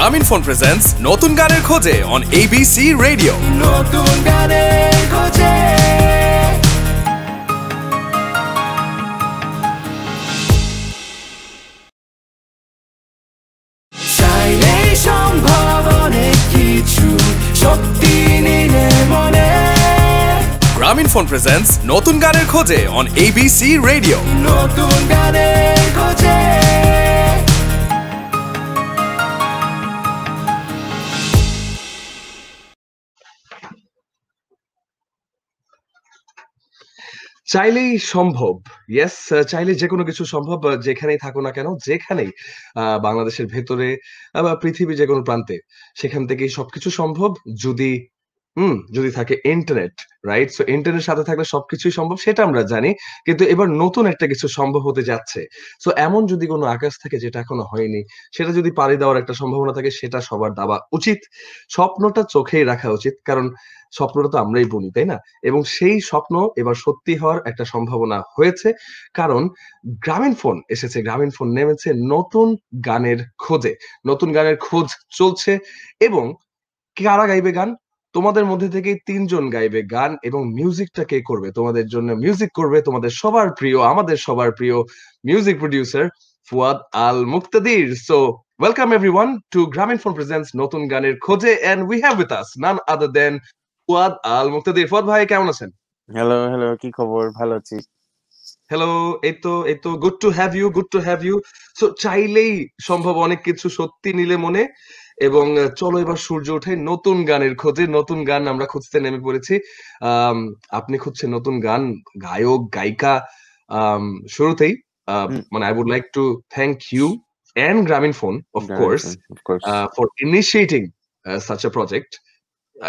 Grameenphone presents নতুন গানের খোঁজে on ABC Radio. নতুন গানের খোঁজে চাইলে সম্ভব অনেক কিছু শক্তি নিলে মনে Grameenphone presents নতুন গানের খোঁজে on ABC Radio. নতুন গানের খোঁজে চাইলেই সম্ভব ইয়েস চাইলে যে কোনো কিছু সম্ভব যেখানেই থাকো না কেন যেখানেই বাংলাদেশের ভেতরে বা পৃথিবীর যে কোনো প্রান্তে সেখান থেকেই সবকিছু সম্ভব যদি যদি থাকে ইন্টারনেট রাইট সো ইন্টারনেট সাথে থাকলে সবকিছুই সম্ভব সেটা আমরা জানি কিন্তু এবার নতুন একটা কিছু সম্ভব হতে যাচ্ছে সো এমন যদি কোনো আকাশ থাকে যেটা এখনো হয়নি সেটা যদি পাড়ি দেওয়ার একটা সম্ভাবনা থাকে সেটা সবার দেওয়া উচিত স্বপ্নটা চোখেই রাখা উচিত কারণ স্বপ্নটা তো আমরাই বুনি তাই না এবং সেই স্বপ্ন এবার সত্যি হওয়ার একটা সম্ভাবনা হয়েছে কারণ গ্রামীণফোন এসেছে গ্রামীণফোন নেমেছে নতুন গানের খোঁজে নতুন গানের খোঁজ চলছে এবং কারা গাইবে গান তোমাদের মধ্যে থেকে তিনজন গাইবে গান এবং মিউজিকটা কে করবে তোমাদের জন্য মিউজিক করবে তোমাদের সবার প্রিয় আমাদের সবার প্রিয় music producer Fuad Al Muktadir so welcome everyone to Grameenphone presents নতুন গানের খোঁজে and we have with us none other than Fuad Al মুক্তাদির ফুয়াদ ভাই কেমন আছেন হ্যালো কি খবর ভালো আছি হ্যালো এই তো good to have you so চাইলেই সম্ভব অনেক কিছু সত্যি নিলে মনে এবং চলো এবার সূর্য ওঠে নতুন গানের খোঁজে নতুন গান আমরা খুঁজতে নেমে পড়েছি আপনি খুঁজছেন নতুন গান গায়ক গায়িকা শুরুতেই মানে I would like to thank you and Grameenphone of course for initiating such a project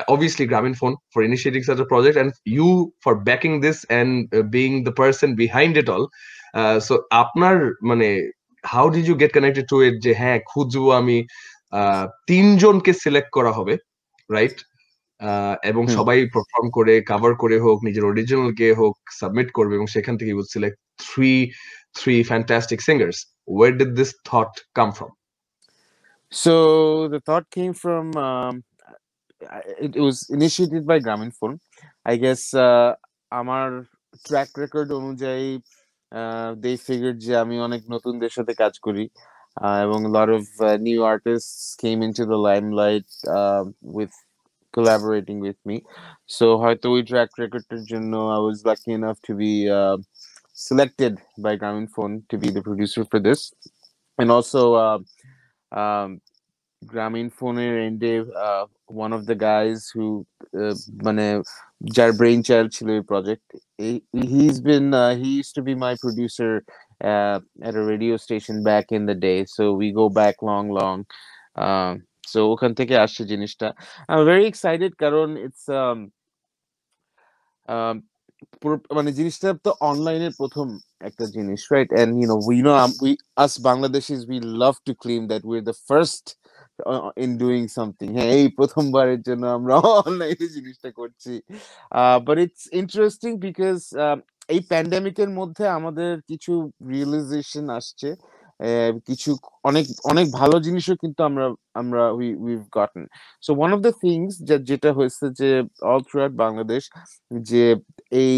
obviously Grameenphone for initiating such a project and you for backing this and being the person behind it all so আপনার মানে how did you get connected to it যে হ্যাঁ খুঁজবো আমি তিনজনকে select করা হবে right এবং সবাই পারফর্ম করে কভার করে হোক নিজের অরিজিনাল গে হোক সাবমিট করবে এবং সেখান থেকে you select three fantastic singers where did this thought come from so the thought came from it was initiated by Grameenphone I guess আমার ট্র্যাক রেকর্ড অনুযায়ী they figured যে আমি অনেক নতুনদের সাথে কাজ করি এবং a lot of new artists came into the limelight with collaborating with me so হয়তো ওই ট্র্যাক রেকর্ডের জন্য I was lucky enough to be selected by Grameenphone to be the producer for this and also Grameenphone'er ende one of the guys who মানে যার brain child ছিল এই project he used to be my producer at a radio station back in the day so we go back long so ওখান থেকে আসছে জিনিসটা I'm very excited কারণ it's মানে জিনিসটা তো অনলাইনের প্রথম একটা জিনিস right and we us Bangladeshis we love to claim that we're the first in doing something এই প্রথমবারের জন্য আমরা অনলাইনে জিনিসটা করছি but it's interesting because এই প্যান্ডেমিকের মধ্যে আমাদের কিছু রিয়েলাইজেশন আসছে কিছু অনেক ভালো জিনিসও কিন্তু আমরা we've gotten so one of the things যেটা হয়েছে যে all throughout বাংলাদেশ যে এই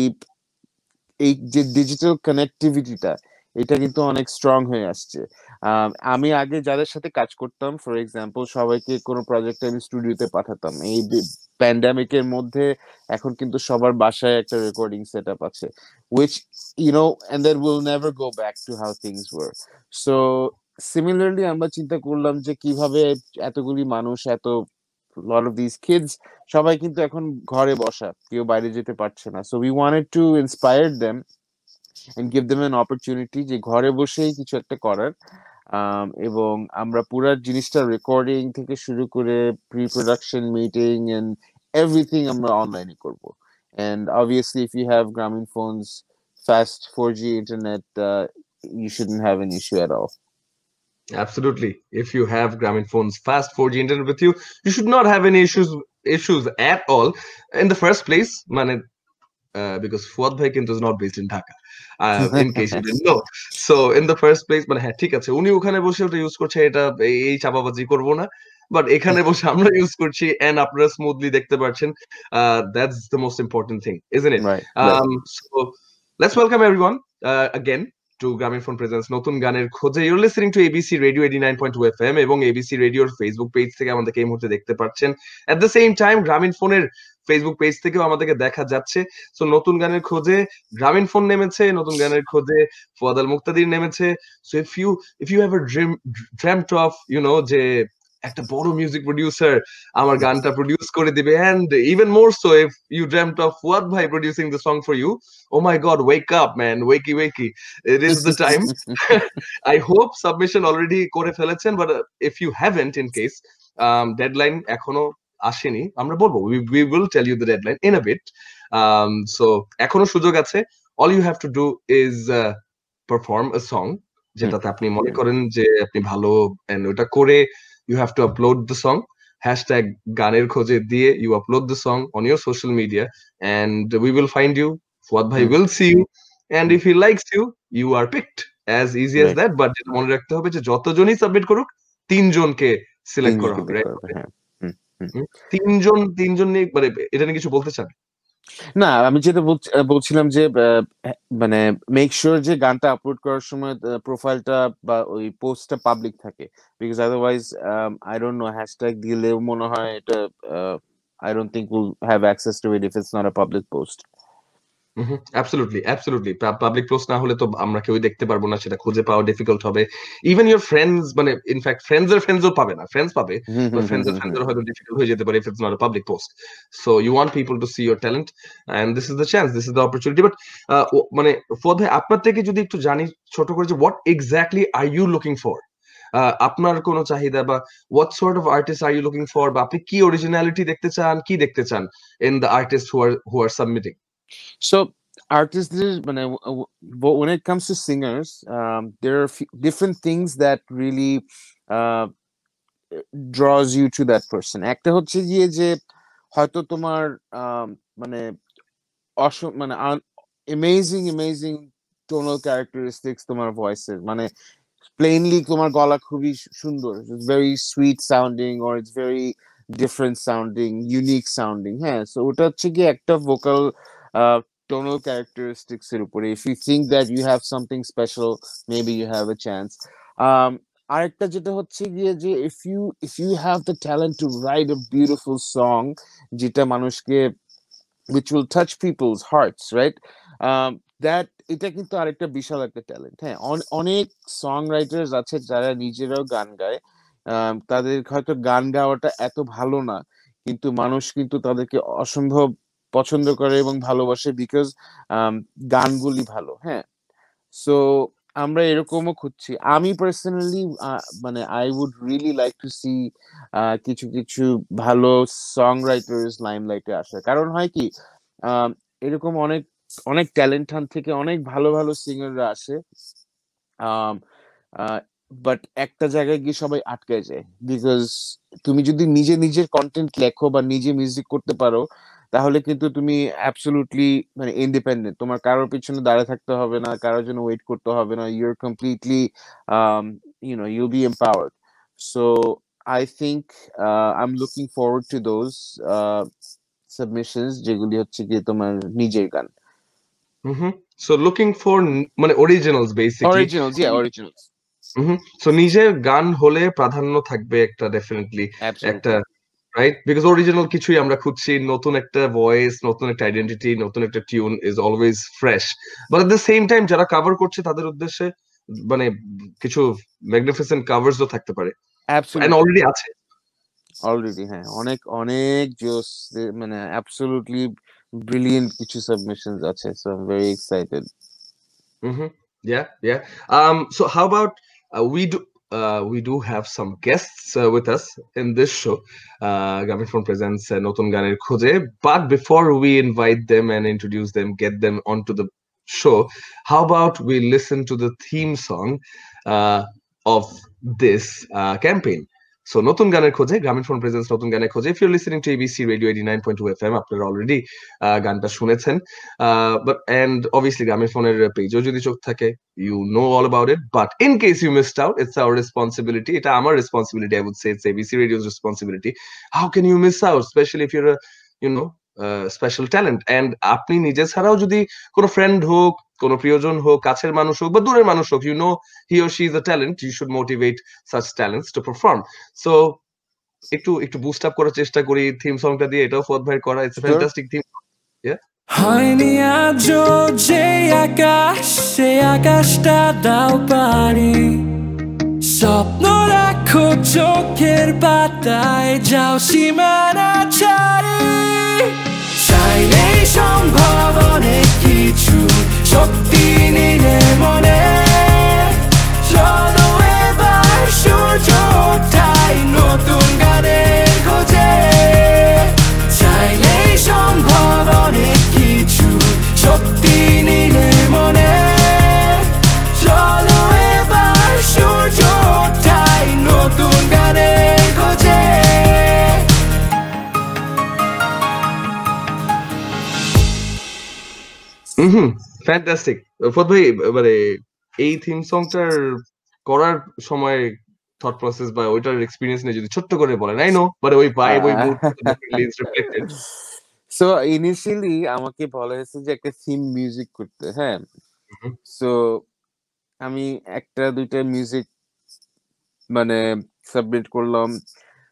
যে ডিজিটাল কানেক্টিভিটিটা এটা কিন্তু অনেক স্ট্রং হয়ে আসছে আমি আগে যাদের সাথে কাজ করতাম ফর এক্সাম্পল সবাইকে কোনো প্রজেক্টে আমি স্টুডিওতে পাঠাতাম এই প্যান্ডেমিকের মধ্যে এখন কিন্তু সবার বাসায় একটা রেকর্ডিং সেটআপ আছে which and then we'll never go back to how things were so similarly আমরা চিন্তা করলাম যে কিভাবে এতগুলি মানুষ lot of these kids সবাই কিন্তু এখন ঘরে বসা কেউ বাইরে যেতে পারছে না so we wanted to inspire them and give them an opportunity যে ঘরে বসেই কিছু একটা করার এবং আমরা পুরো জিনিসটা রেকর্ডিং থেকে শুরু করে প্রি-প্রোডাকশন মিটিং and everything আমরা অনলাইনে করব and obviously if you have Grameenphone's fast 4G internet you shouldn't have an issue at all Absolutely. If you have Grameenphone's fast 4G internet with you, you should not have any issues at all. In the first place, because Fuad Bhai Kintu is not based in Dhaka. In case you didn't know. So in the first place, হ্যাঁ ঠিক আছে উনি ওখানে বসে ওটা use করছে এটা এই চাপাবাজি করব না বাট এখানে বসে আমরা ইউজ করছি এন্ড আপনারা স্মুথলি দেখতে পাচ্ছেন। That's the most important thing, isn't it? Right, right. So let's welcome everyone again to Grameenphone Presents নতুন গানের খোঁজে। You're listening to ABC Radio 89.2 FM এবং ABC রেডিওর ফেসবুক পেজ থেকে আমাদেরকে এই মুহূর্তে দেখতে পাচ্ছেন। At the same time গ্রামীণফোনের ফেসবুক পেজ থেকেও আমাদেরকে দেখা যাচ্ছে। সো নতুন গানের খোঁজে গ্রামীণফোন নেমেছে, নতুন গানের খোঁজে ফুয়াদ আল মুক্তাদির নেমেছে। So if you ever dreamt of যে একটা বড় মিউজিক প্রোডিউসার আমার গানটা প্রোডিউস করে দিবে, and even more so if you dreamt of Fuad bhai producing the song for you, oh my god, wake up man, wakey, it is the time. I hope submission already করে ফেলেছেন, but if you haven't, in case deadline এখনো আসেনি, আমরা বলবো we will tell you the deadline in a bit. So এখনো সুযোগ আছে, all you have to do is perform a song যেটাতে আপনি মনে করেন যে আপনি ভালো, and ওটা করে you have to upload the song, hashtag gaanerkhoje দিয়ে you upload the song on your social media and we will find you. Fuad bhai will see you and if he likes you, you are picked. As easy as Right. that. But যেটা মনে রাখতে হবে যে যতজনই submit করুক, তিনজনকে select করা হবে, right? হ্যাঁ। তিনজন নিয়ে মানে এটা নিয়ে কিছু বলতে চান? না, আমি যেটা বলছিলাম যে মানে মেক শিওর যে গানটা আপলোড করার সময় প্রোফাইলটা বা ওই পোস্টটা পাবলিক থাকে, because otherwise I don't know hashtag দিলেও মনে হয় এটা I don't think will have access to it if it's not a public post. Absolutely public post না হলে তো আমরা কেউই দেখতে পারবো না, সেটা খুঁজে পাওয়া ডিফিকাল্ট হবে। ইভেন ইওর ফ্রেন্ডস, মানে ইনফ্যাক্ট ফ্রেন্ডসও পাবে না, ফ্রেন্ডস পাবে বাট ফ্রেন্ডসের হয়তো ডিফিকাল্ট হয়ে যেতে পারে if it's not a public post. So you want people to see your talent and this is the chance, this is the opportunity. But মানে ফুয়াদ ভাই আপনার থেকে যদি একটু জানি ছোট করে যে what exactly are you looking for, আপনার কোন চাহিদা বা what sort of artist are you looking for, বা আপনি কি অরিজিনালিটি দেখতে চান, কি দেখতে চান in the artist who are submitting? So artists, when it comes to singers, there are different things that really draws you to that person. একটা হচ্ছে গিয়ে যে হয়তো তোমার মানে মানে amazing tonal characteristics তোমার ভয়েসের, মানে প্লেনলি তোমার গলা খুবই সুন্দর, very sweet sounding or it's very different sounding, unique sounding. হ্যাঁ, সো ওটা হচ্ছে কি একটা ভোকাল tonal characteristics এর উপরে. If you think that you have something special, maybe you have a chance. আরেকটা যেটা হচ্ছে গিয়ে যে if you have the talent to write a beautiful song যেটা মানুষকে which will touch people's hearts, right? That এটা কিন্তু আরেকটা বিশাল একটা ট্যালেন্ট। হ্যাঁ, অনেক সং রাইটার্স আছে যারা নিজেরাও গান গায়, তাদের হয়তো গান গাওয়াটা এত ভালো না, কিন্তু মানুষ কিন্তু তাদেরকে অসম্ভব পছন্দ করে এবং ভালোবাসে বিকজ গানগুলি ভালো। হ্যাঁ, সো আমরা এরকমও খুঁজছি। আমি পার্সোনালি মানে I would really like to see কিছু ভালো সং রাইটার্স লাইমলাইটে আসে, কারণ হয় কি এরকম অনেক ট্যালেন্ট হান্ট থেকে অনেক ভালো সিঙ্গাররা আসে, বাট একটা জায়গায় গিয়ে সবাই আটকায় যায়, বিকজ তুমি যদি নিজের কন্টেন্ট লেখো বা নিজে মিউজিক করতে পারো তাহলে কিন্তু তুমি অ্যাবসলিউটলি মানে ইন্ডিপেন্ডেন্ট, তোমার কারোর পিছনে দাঁড়িয়ে থাকতে হবে না, কারোর জন্য ওয়েট করতে হবে না, your completely you'll be empowered. So I think I'm looking forward to those submissions যেগুলি হচ্ছে কি তোমার নিজের গান। So looking for মানে originals basically. Originals. So নিজের গান হলে প্রাধান্য থাকবে একটা, ডেফিনেটলি একটা, রাইট? বিকজ অরিজিনাল কিছুই আমরা খুঁজছি, নতুন একটা ভয়েস, নতুন একটা আইডেন্টিটি, নতুন একটা tune is always fresh. But at the same time যারা কভার করছে তাদের উদ্দেশ্যে মানে কিছু ম্যাগনিফিসেন্ট কাভার্সও থাকতে পারে, এন্ড অলরেডি আছে অলরেডি। হ্যাঁ, অনেক জোস, মানে অ্যাবসলিউটলি ব্রিলিয়েন্ট কিছু সাবমিশনস আছে, so I am very excited. Yeah. So how about we do have some guests with us in this show, Grameenphone presents নতুন গানের খোঁজে. But before we invite them and introduce them, get them onto the show, how about we listen to the theme song of this campaign? So নতুন গানের খোঁজে, Grameenphone presence নতুন গানের খোঁজে। If your listening to ABC radio 89.2 FM, আপনারা already গানটা শুনেছেন। But and obviously গ্রামীণফোনের পেজেও যদি চোখ থাকে, you know all about it. But in case you missed out, it's our responsibility. It's our responsibility, I would say. It's ABC Radio's responsibility. How can you miss out? Especially if you're a, you know, special talent. And আপনি নিজে ছাড়াও যদি কোনো friend হোক, কোনো প্রিয়জন হোক, কাছের মানুষ হোক বা দূরের মানুষ হোক, you know he or she is a talent, you should motivate such talents to perform. So একটু বুস্ট আপ করার চেষ্টা করি থিম সংটা দিয়ে। এটাও ফুয়াদ ভাইয়ের করা, ইটস ফ্যান্টাস্টিক থিম। হয়নি আজও যে আকাশ, সে আকাশটা দাও পারি। স্বপ্ন রাখো চোখের পাতায়, যাও সীমানা ছাড়ি। চাইলেই সম্ভব অনেক কিছু, শক্তি নিলে মনে। চলো এবার সূর্য ওঠাই নতুন গানের খোঁজে। চাইলেই সম্ভব অনেক কিছু, শক্তি নিলে মনে। চলো এবার সূর্য ওঠাই নতুন গানের খোঁজে। ফ্যান্টাস্টিক। ফুয়াদ ভাই, মানে এই থিম সংটার করার সময় থট প্রসেস বা ওইটার এক্সপেরিয়েন্স নিয়ে যদি ছোট্ট করে বলেন। আই নো, বাট ওই ভাইব ওই mood is reflected. So initially আমাকে বলা হয়েছে যে একটা থিম মিউজিক করতে, হ্যাঁ। সো আমি একটা দুইটা মিউজিক মানে সাবমিট করলাম।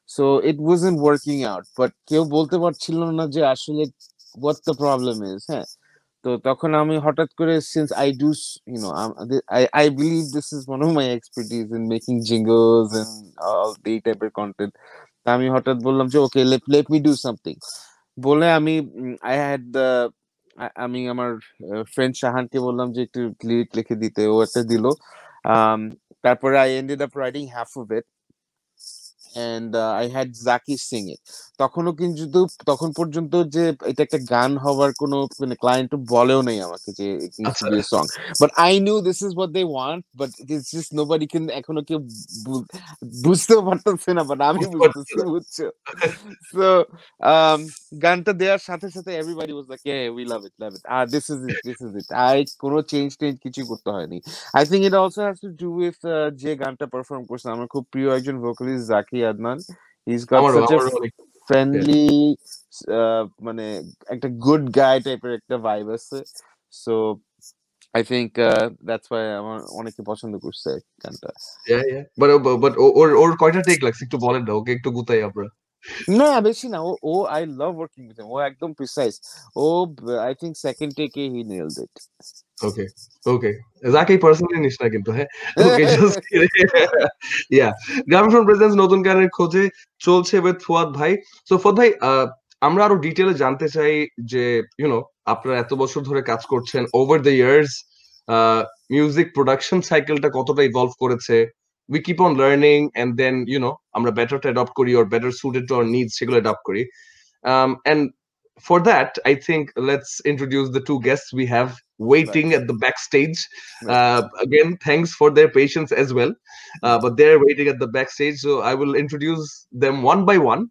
So it wasn't working out, but কেউ বলতে পারছিল না যে আসলে হোয়াট দ্য প্রবলেম ইজ, হ্যাঁ। তো তখন আমি হঠাৎ করে, since I do, you know, I believe this is one of my expertise in making jingles and all the type of content. আমি হঠাৎ বললাম যে ওকে, let me do something বলে আমি আই হ্যাড আমি আমার ফ্রেন্ড শাহানকে বললাম যে একটু লিরিক লিখে দিতে, ও একটা দিল। তারপরে I ended up writing half of it and I had Zaki sing it. তখন পর্যন্ত যে এটা একটা গান হওয়ার কোনো মানে ক্লায়েন্ট বলেও নাই আমাকে যে it needs to be a song, but I knew this is what they want, but it's just nobody can এখনো কেউ বুঝতেও পারতেছে না, but আমি বুঝতেছি, বুঝছো? So গানটা দেওয়ার সাথে সাথে everybody was like, yeah, we love it, this is it. কোনো চেঞ্জ কিছু করতে হয়নি। I think it also has to do with যে গানটা পারফর্ম করছে আমার খুব প্রিয় একজন vocalist Zaki Adnan. He's got such a friendly মানে একটা গুড গাই টাইপের একটা ভাইব আছে। So I think that's why আমার অনেকে পছন্দ করছে গানটা। But ওর কয়টা টেক লাগছে একটু বলেন না, ওকে একটু গুতাই আমরা। না বেশি না, ও I love working with him. ও একদম প্রিসাইজ। ও I think second take he nailed it. Okay. Zaki personally নিস না কিন্তু, হ্যাঁ। Okay, just yeah. Grameenphone presence নতুন গানের খোঁজে চলছে উইথ ফুয়াদ ভাই। সো ফুয়াদ ভাই, আমরা আরো ডিটেইলে জানতে চাই যে আপনারা এত বছর ধরে কাজ করছেন, over the years music production সাইকেলটা কতটা ইভলভ করেছে। We keep on learning and then আমরা বেটারটা অ্যাডপ্ট করি, or better suited to our needs সেগুলো অ্যাডপ্ট করি। And for that, I think let's introduce the two guests we have waiting at the backstage. Again, thanks for their patience as well. But they're waiting at the backstage, so I will introduce them one by one.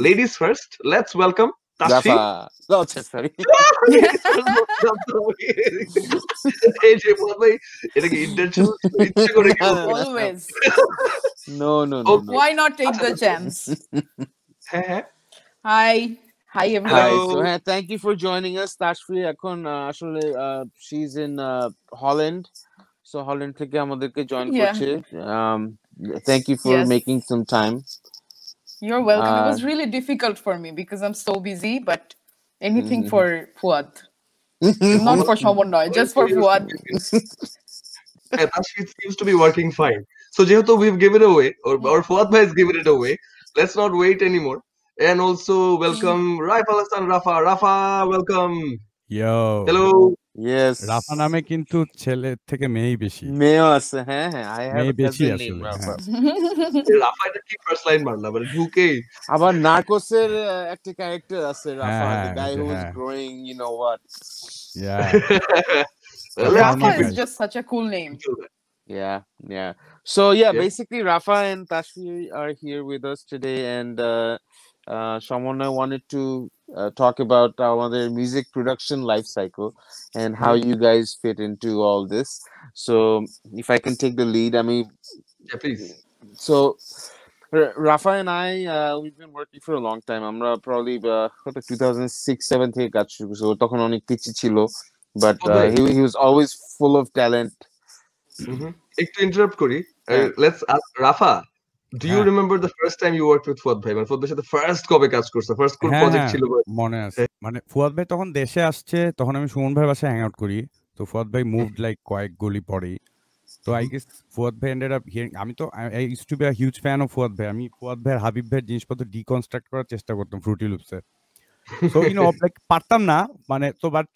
Ladies first, let's welcome Tashi. Sorry. Always. No. Why not take the chance? Hi everyone. Hi. So thank you for joining us. Tashfi এখন আসলে she's in Holland. So Holland থেকে আমাদেরকে join করছে। Thank you for making some time. You're welcome. It was really difficult for me because I'm so busy, but anything for Fuad. Not for someone, no, just for Fuad. That seems to be working fine. So যেহেতু we've given it away, or Fuad bhai has given it away, let's not wait anymore. And also welcome Raifal Hassan Rafa. Rafa, welcome. Yo. Hello. Yes. রাফা নামে কিন্তু ছেলে থেকে মেয়েই বেশি। মেয়েও আছে, হ্যাঁ। I have a cousin named Rafa. রাফা এটা কি ফার্স্ট লাইন মারলা, মানে ঢুকে। আবার নার্কোসের একটা ক্যারেক্টার আছে রাফা, the guy who is growing, you know what. Yeah. Rafa is just such a cool name. Yeah, yeah. So yeah, Yep. basically Rafa and Tashi are here with us today, and someone I wanted to talk about our music production life cycle and how you guys fit into all this. So if I can take the lead, I mean, Yeah, please. so Rafa and I, we've been working for a long time. আমরা probably 2006-7 থেকে কাজ শুরু করছি। ও তখন অনেক পিচ্চি ছিল, but Fuad ভাই, he was always full of talent. হুম, একটু ইন্টারাপ্ট করি। হ্যাঁ, let's ask Rafa, do you হ্যাঁ remember the first time you worked with Fuad ভাই? মানে ফুয়াদ ভাইয়ের সাথে ফার্স্ট কবে কাজ করছো? ফার্স্ট কোন হ্যাঁ প্রজেক্ট হ্যাঁ ছিল ভাই? মনে আছে। মানে ফুয়াদ ভাই তখন দেশে আসছে, তখন আমি সুমন ভাইয়ের বাসায় হ্যাং আউট করি। তো ফুয়াদ ভাই মুভড লাইক কয়েক গলি পরেই। তো আই গেস ফুয়াদ ভাই এন্ডেড আপ হিয়ারিং। আমি তো I used to be a huge fan of Fuad ভাই। আমি ফুয়াদ ভাইয়ের, হাবিব ভাইয়ের জিনিসপত্র ডিকনস্ট্রাক্ট করার চেষ্টা করতাম ফ্রুটি লুপসে। সো লাইক পারতাম না, মানে তো বাট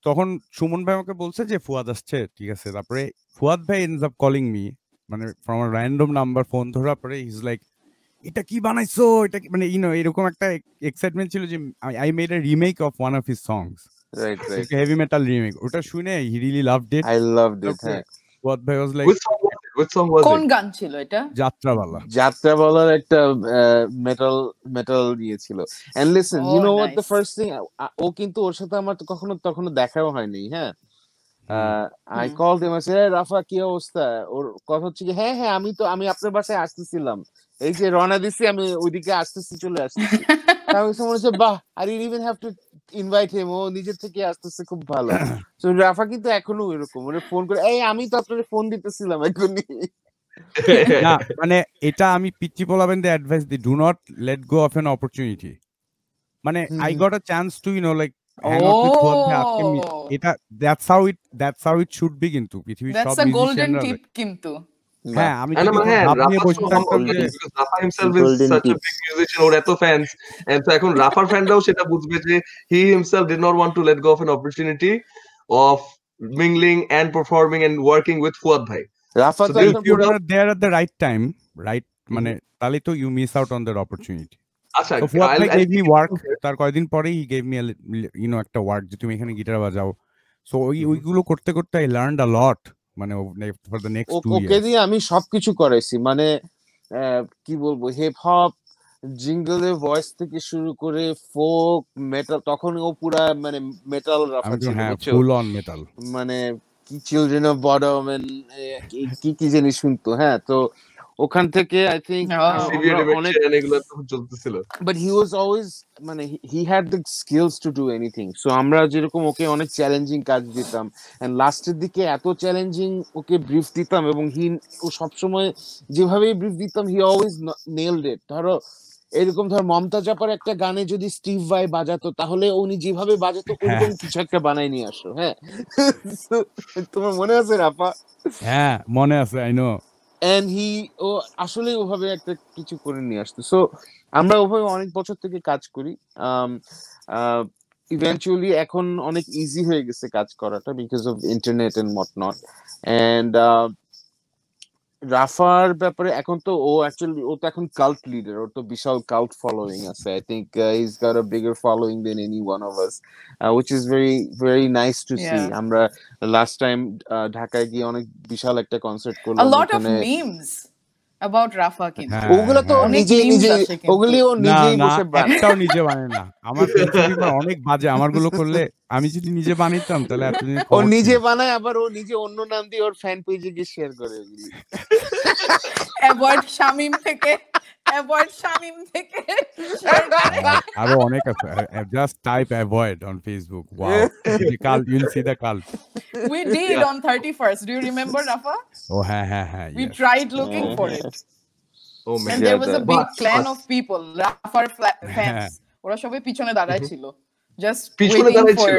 তখন সুমন ভাই আমাকে বলছে যে ফুয়াদ আসছে, ঠিক আছে। তারপরে ফুয়াদ ভাই এন্ডস আপ কলিং মি, মানে from a random number. Phone ধরার পরে হি ইজ লাইক, এটা কি বানাইছো, এটা কি, মানে এরকম একটা এক্সাইটমেন্ট ছিল যে I made a remake of one of his songs, right, right. Heavy metal remake. ওটা শুনে he really loved it. I loved it. তারপরে হ্যাঁ, ফুয়াদ ভাই was like, Which song was it? Which song was কোন it? গান ছিল এটা? যাত্রাপালা। যাত্রা বলার একটা মেটাল মেটাল দিয়েছিল। And listen, you Oh, know what the nice. first thing, ও কিন্তু ওর সাথে আমার তো তখনো দেখাও হয়নি, হ্যাঁ। I hmm. called him, I said, "Hey, রাফা কি অবস্থা?" ওর কথা হচ্ছে কি, হ্যাঁ হ্যাঁ আমি আপনার বাসায় আসতেছিলাম, এই যে রওনা দিছি, আমি ওইদিকে আসতেছি, চলে আসতেছি। তারপর মনে হচ্ছে, বাহ, I didn't even have to invite him, ও নিজের থেকে আসতেছে, খুব ভালো। তো রাফা কিন্তু এখনো এরকম, ওরে ফোন করে, এই আমি তো আপনার ফোন দিতেছিলাম এখনই। না মানে এটা আমি পিচ্চি পোলাবেনদের অ্যাডভাইস দিই, do not let go of an opportunity. মানে I got a chance to like hang out with Fuad ভাই আজকে। Oh, এটা that's how it should be. কিন্তু পৃথিবীর সব that's a golden মিউজিশিয়ানরা, tip কিন্তু। হ্যাঁ, আমি না, যদি মানে হ্যাঁ, ভাব নিয়ে রাফার বসে তো থাকতাম সম্ভব যে না because Rafa himself is Golden such a tips. big musician, ওর এত fans, and so এখন রাফার ফ্যানরাও সেটা বুঝবে যে he himself did not want to let go of an opportunity of mingling and performing and working with Fuad ভাই. Rafa So তো there if এখন you without are there at the right time, right, মানে তাহলে তো you miss out on that opportunity. আচ্ছা, তো ফুয়াদ ভাই I'll gave me take it work, from here. তার কয়েকদিন পরেই হি গেভ মি একটা ওয়ার্ক যে তুমি এখানে গিটার বাজাও। সো ওইগুলো করতে করতে আই লার্নড আ লট, মানে for the next 2 okay years. দিয়ে আমি সবকিছু করাইছি, মানে কি বলবো, হিপ হপ, জিঙ্গলের ভয়েস থেকে শুরু করে ফোক মেটাল, তখন ও পুরা মানে মেটাল রাফা আমি তো ছিল, হ্যাঁ বুঝছো। Full on metal. মানে কি চিলড্রেন অফ বডম কি কি জিনিস শুনতো, হ্যাঁ। তো ওখান থেকে আই থিঙ্ক Oh. Severe আমরা অনেক, dementia and এগুলো তখন চলতেছিল। বাট হি ওয়াজ অলওয়েজ, মানে he had the skills to do anything. So আমরা যেরকম ওকে অনেক চ্যালেঞ্জিং কাজ দিতাম, এন্ড লাস্টের দিকে এত চ্যালেঞ্জিং ওকে ব্রিফ দিতাম, এবং ও সবসময় যেভাবেই ব্রিফ দিতাম, হি অলওয়েজ নেলড ইট। ধরো এরকম, মমতাজ আপার একটা গানে যদি স্টিভ ভাই বাজাতো, তাহলে উনি যেভাবে বাজাতো হ্যাঁ ওরকম কিছু একটা বানাই নিয়ে আসো, হ্যাঁ। So, তোমার মনে আছে রাফা? হ্যাঁ মনে আছে, আই নো। এন্ড ও আসলে ওভাবে একটা কিছু করে নিয়ে আসতো। সো আমরা ওভাবে অনেক বছর থেকে কাজ করি। ইভেন্চুয়ালি এখন অনেক ইজি হয়ে গেছে কাজ করাটা, because of internet and what not. And রাফার ব্যাপারে এখন তো ও তো এখন কাল্ট লিডার, ওর তো বিশাল কাল্ট ফলোইং আছে। I think his got a bigger following than any one of us, which is very very nice to see. Yeah. আমরা last time ঢাকায় গিয়ে অনেক বিশাল একটা কনসার্ট A করলাম lot of ওখানে। memes about Rafa কিন্তু। হ্যাঁ ওগুলো তো হ্যাঁ। অনেক নিজে memes নিজে, আসে কিন্তু। ওগুলি ও না নিজেই না, বসে বানায়। একটাও নিজে বানায় না। আমার সেন্স অফ হিউমার অনেক বাজে। আমারগুলো করলে, আমি যদি নিজে বানাইতাম তাহলে এতদিন ও খবর নিজে ছিল। বানায়, আবার ও নিজে অন্য নাম দিয়ে ওর ফ্যান পেজে গিয়ে শেয়ার করে ওগুলি। অ্যাভয়েড শামিম থেকে share করে। আরো অনেক আছে। Just type avoid on Facebook. Wow, কাল ইউল সি দ্য কাল। We did Yeah. on 31st. Do you remember, Rafa? ও হ্যাঁ হ্যাঁ হ্যাঁ, We yes. tried looking for it. Oh man. And there was a big But- clan but- of people, Rafar হ্যাঁ। fans. ওরা সবাই পিছনে দাঁড়ায় ছিল। Just পিছনে waiting দাঁড়ায় for ছিল?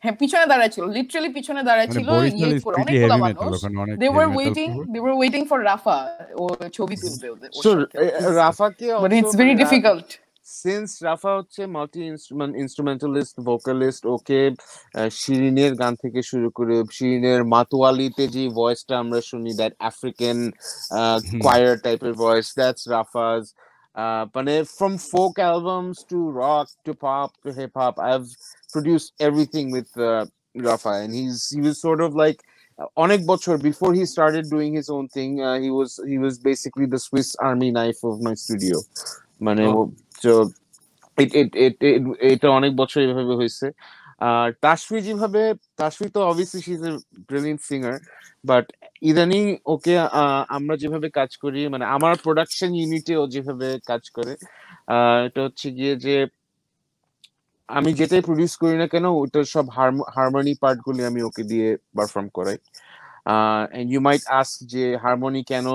হ্যাঁ, পিছনে দাঁড়ায় ছিল, লিটারালি পিছনে দাঁড়ায় মানে ছিল, বরিশাল is করে pretty অনেক পোলা heavy মানুষ। metal, ওখানে অনেক They heavy were metal। waiting for Rafa, ও ছবি তুলবে ওদের ওর So সাথে। রাফাকে But also, it's very difficult. Since Rafa হচ্ছে মাল্টি ইনস্ট্রুমেন্টালিস্ট, ভোকালিস্ট, ওকে শিরিনের গান থেকে শুরু করে শিরিনের মাতোয়ালিতে যে ভয়েসটা আমরা শুনি, দ্যাট আফ্রিকান কোয়ার টাইপের ভয়েস, দ্যাটস রাফাজ। মানে from folk albums to rock to pop to hip hop, I've produced everything with Rafa, and he was sort of like অনেক বছর before he started doing his own thing, he was basically the Swiss Army knife of my studio. মানে Oh. so এটা অনেক বছর এভাবে হয়েছে। আর তাসফি তো obviously she is a brilliant singer, but ইদানিং ওকে আমরা যেভাবে কাজ করি, মানে আমার প্রোডাকশন ইউনিটে ও যেভাবে কাজ করে, এটা হচ্ছে গিয়ে যে আমি যেটাই প্রডিউস করি না কেন ওটার সব হারমোনি পার্ট গুলি আমি ওকে দিয়ে পারফর্ম করাই। And you might ask যে হারমোনি কেন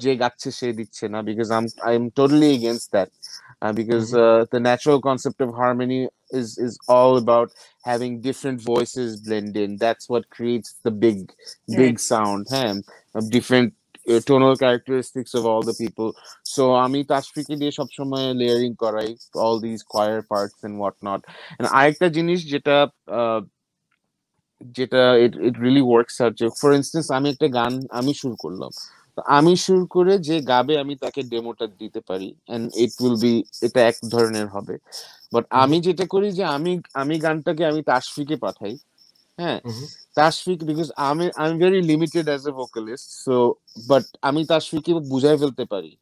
যে গাচ্ছে সে দিচ্ছে না, because I'm totally against that, because the natural concept of harmony is all about having different voices blend in. That's what creates the big sound, of different tonal characteristics of all the people. So আমি তাসফিকে দিয়ে সবসময় layering করাই all these choir parts and whatnot. And আরেকটা জিনিস যেটা it really works out, যে for instance আমি একটা গান আমি সুর করলাম, আমি সুর করে যে গাবে আমি তাকে ডেমোটা দিতে পারি, এন্ড ইট উইল বি, এটা এক ধরনের হবে। বাট আমি যেটা করি যে আমি গানটাকে আমি তাসফিকে পাঠাই, তাসফিক, বিকজ আমি very limited as a vocalist, so but আমি তাসফিকে বুঝাই ফেলতে পারি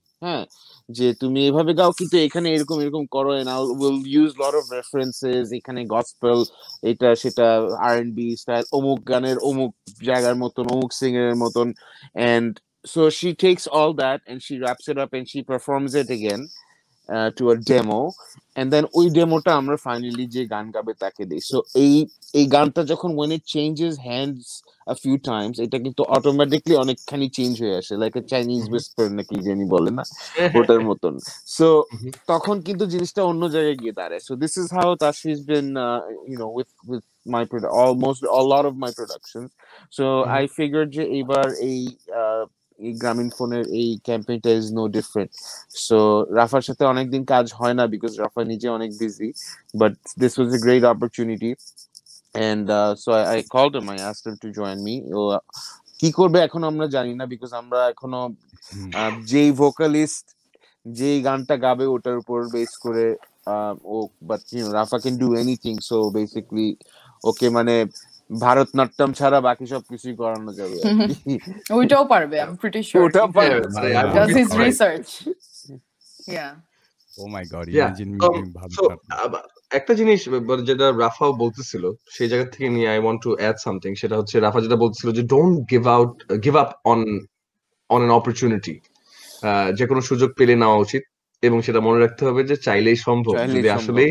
যে তুমি এভাবে গাও, কিন্তু এখানে এরকম এরকম করো, and I will use lot of references, এখানে গসপেল, এটা সেটা R&B স্টাইল, অমুক গানের অমুক জায়গার মতন, অমুক সিঙ্গারের মতন, and so she takes all that and she wraps it up and she performs it again to a demo, and then ওই ডেমোটা আমরা ফাইনালি যে গান গাবে তাকে দিই। সো এই গানটা যখন when it changes hands a few times, এটা কিন্তু অটোমেটিকলি অনেকখানি চেঞ্জ হয়ে আসে, লাইক এ চাইনিজ whisper নাকি জানি বলে না, ওটার মতন। সো তখন কিন্তু জিনিসটা অন্য জায়গায় গিয়ে দাঁড়ায়। So this is how Tashi's been with my almost a lot of my productions. So I figured যে এবার এই গ্রামীণফোনের এই ক্যাম্পেইনটা ইজ নো ডিফারেন্ট। সো রাফার সাথে অনেকদিন কাজ হয় না, বিকজ রাফা নিজে অনেক busy, but this was a great opportunity, and so I called him, I asked him to join me. ও কি করবে এখন আমরা জানি না, বিকজ আমরা এখনো যেই ভোকালিস্ট যেই গানটা গাবে ওটার উপর বেস করে ও, but Rafa can do anything. So basically ওকে মানে ভারতনাট্যম ছাড়া বাকি সব কিছুই করানো যাবে। ওইটাও পারবে, I'm pretty sure. ওটাও পারবে, does his research. Yeah. Oh my god, imagine me doing Bharatanatyam. একটা জিনিস যেটা রাফাও বলতেছিল সেই জায়গা থেকে নিয়ে I want to add something, সেটা হচ্ছে রাফা যেটা বলতেছিল যে don't give up on an opportunity. যে কোনো সুযোগ পেলে নেওয়া উচিত, এবং সেটা মনে রাখতে হবে যে চাইলেই সম্ভব। যদি আসলে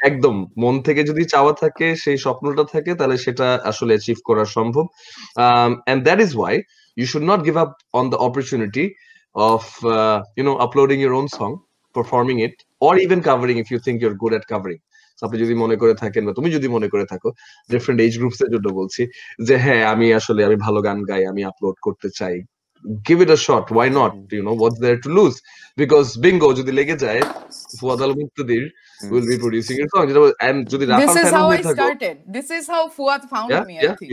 একদম মন থেকে যদি চাওয়া থাকে, সেই স্বপ্নটা থাকে, তাহলে সেটা আসলে অ্যাচিভ করা সম্ভব। and that is why you should not give up on the opportunity of uploading your own song, performing it, or even covering if you think you're good at covering. আপনি যদি মনে করে থাকেন বা তুমি যদি মনে করে থাকো, ডিফারেন্ট এজ গ্রুপস এর জন্য বলছি, যে হ্যাঁ আমি ভালো গান গাই, আমি আপলোড করতে চাই, give it a shot, why not? What's there to lose? Because bingo যদি লেগে যায়, ফুয়াদ আল মুক্তাদির will be producing your song. And যদি রাফার This is fan how হয়ে I থাকো, started. This is how Fuad found me, I think.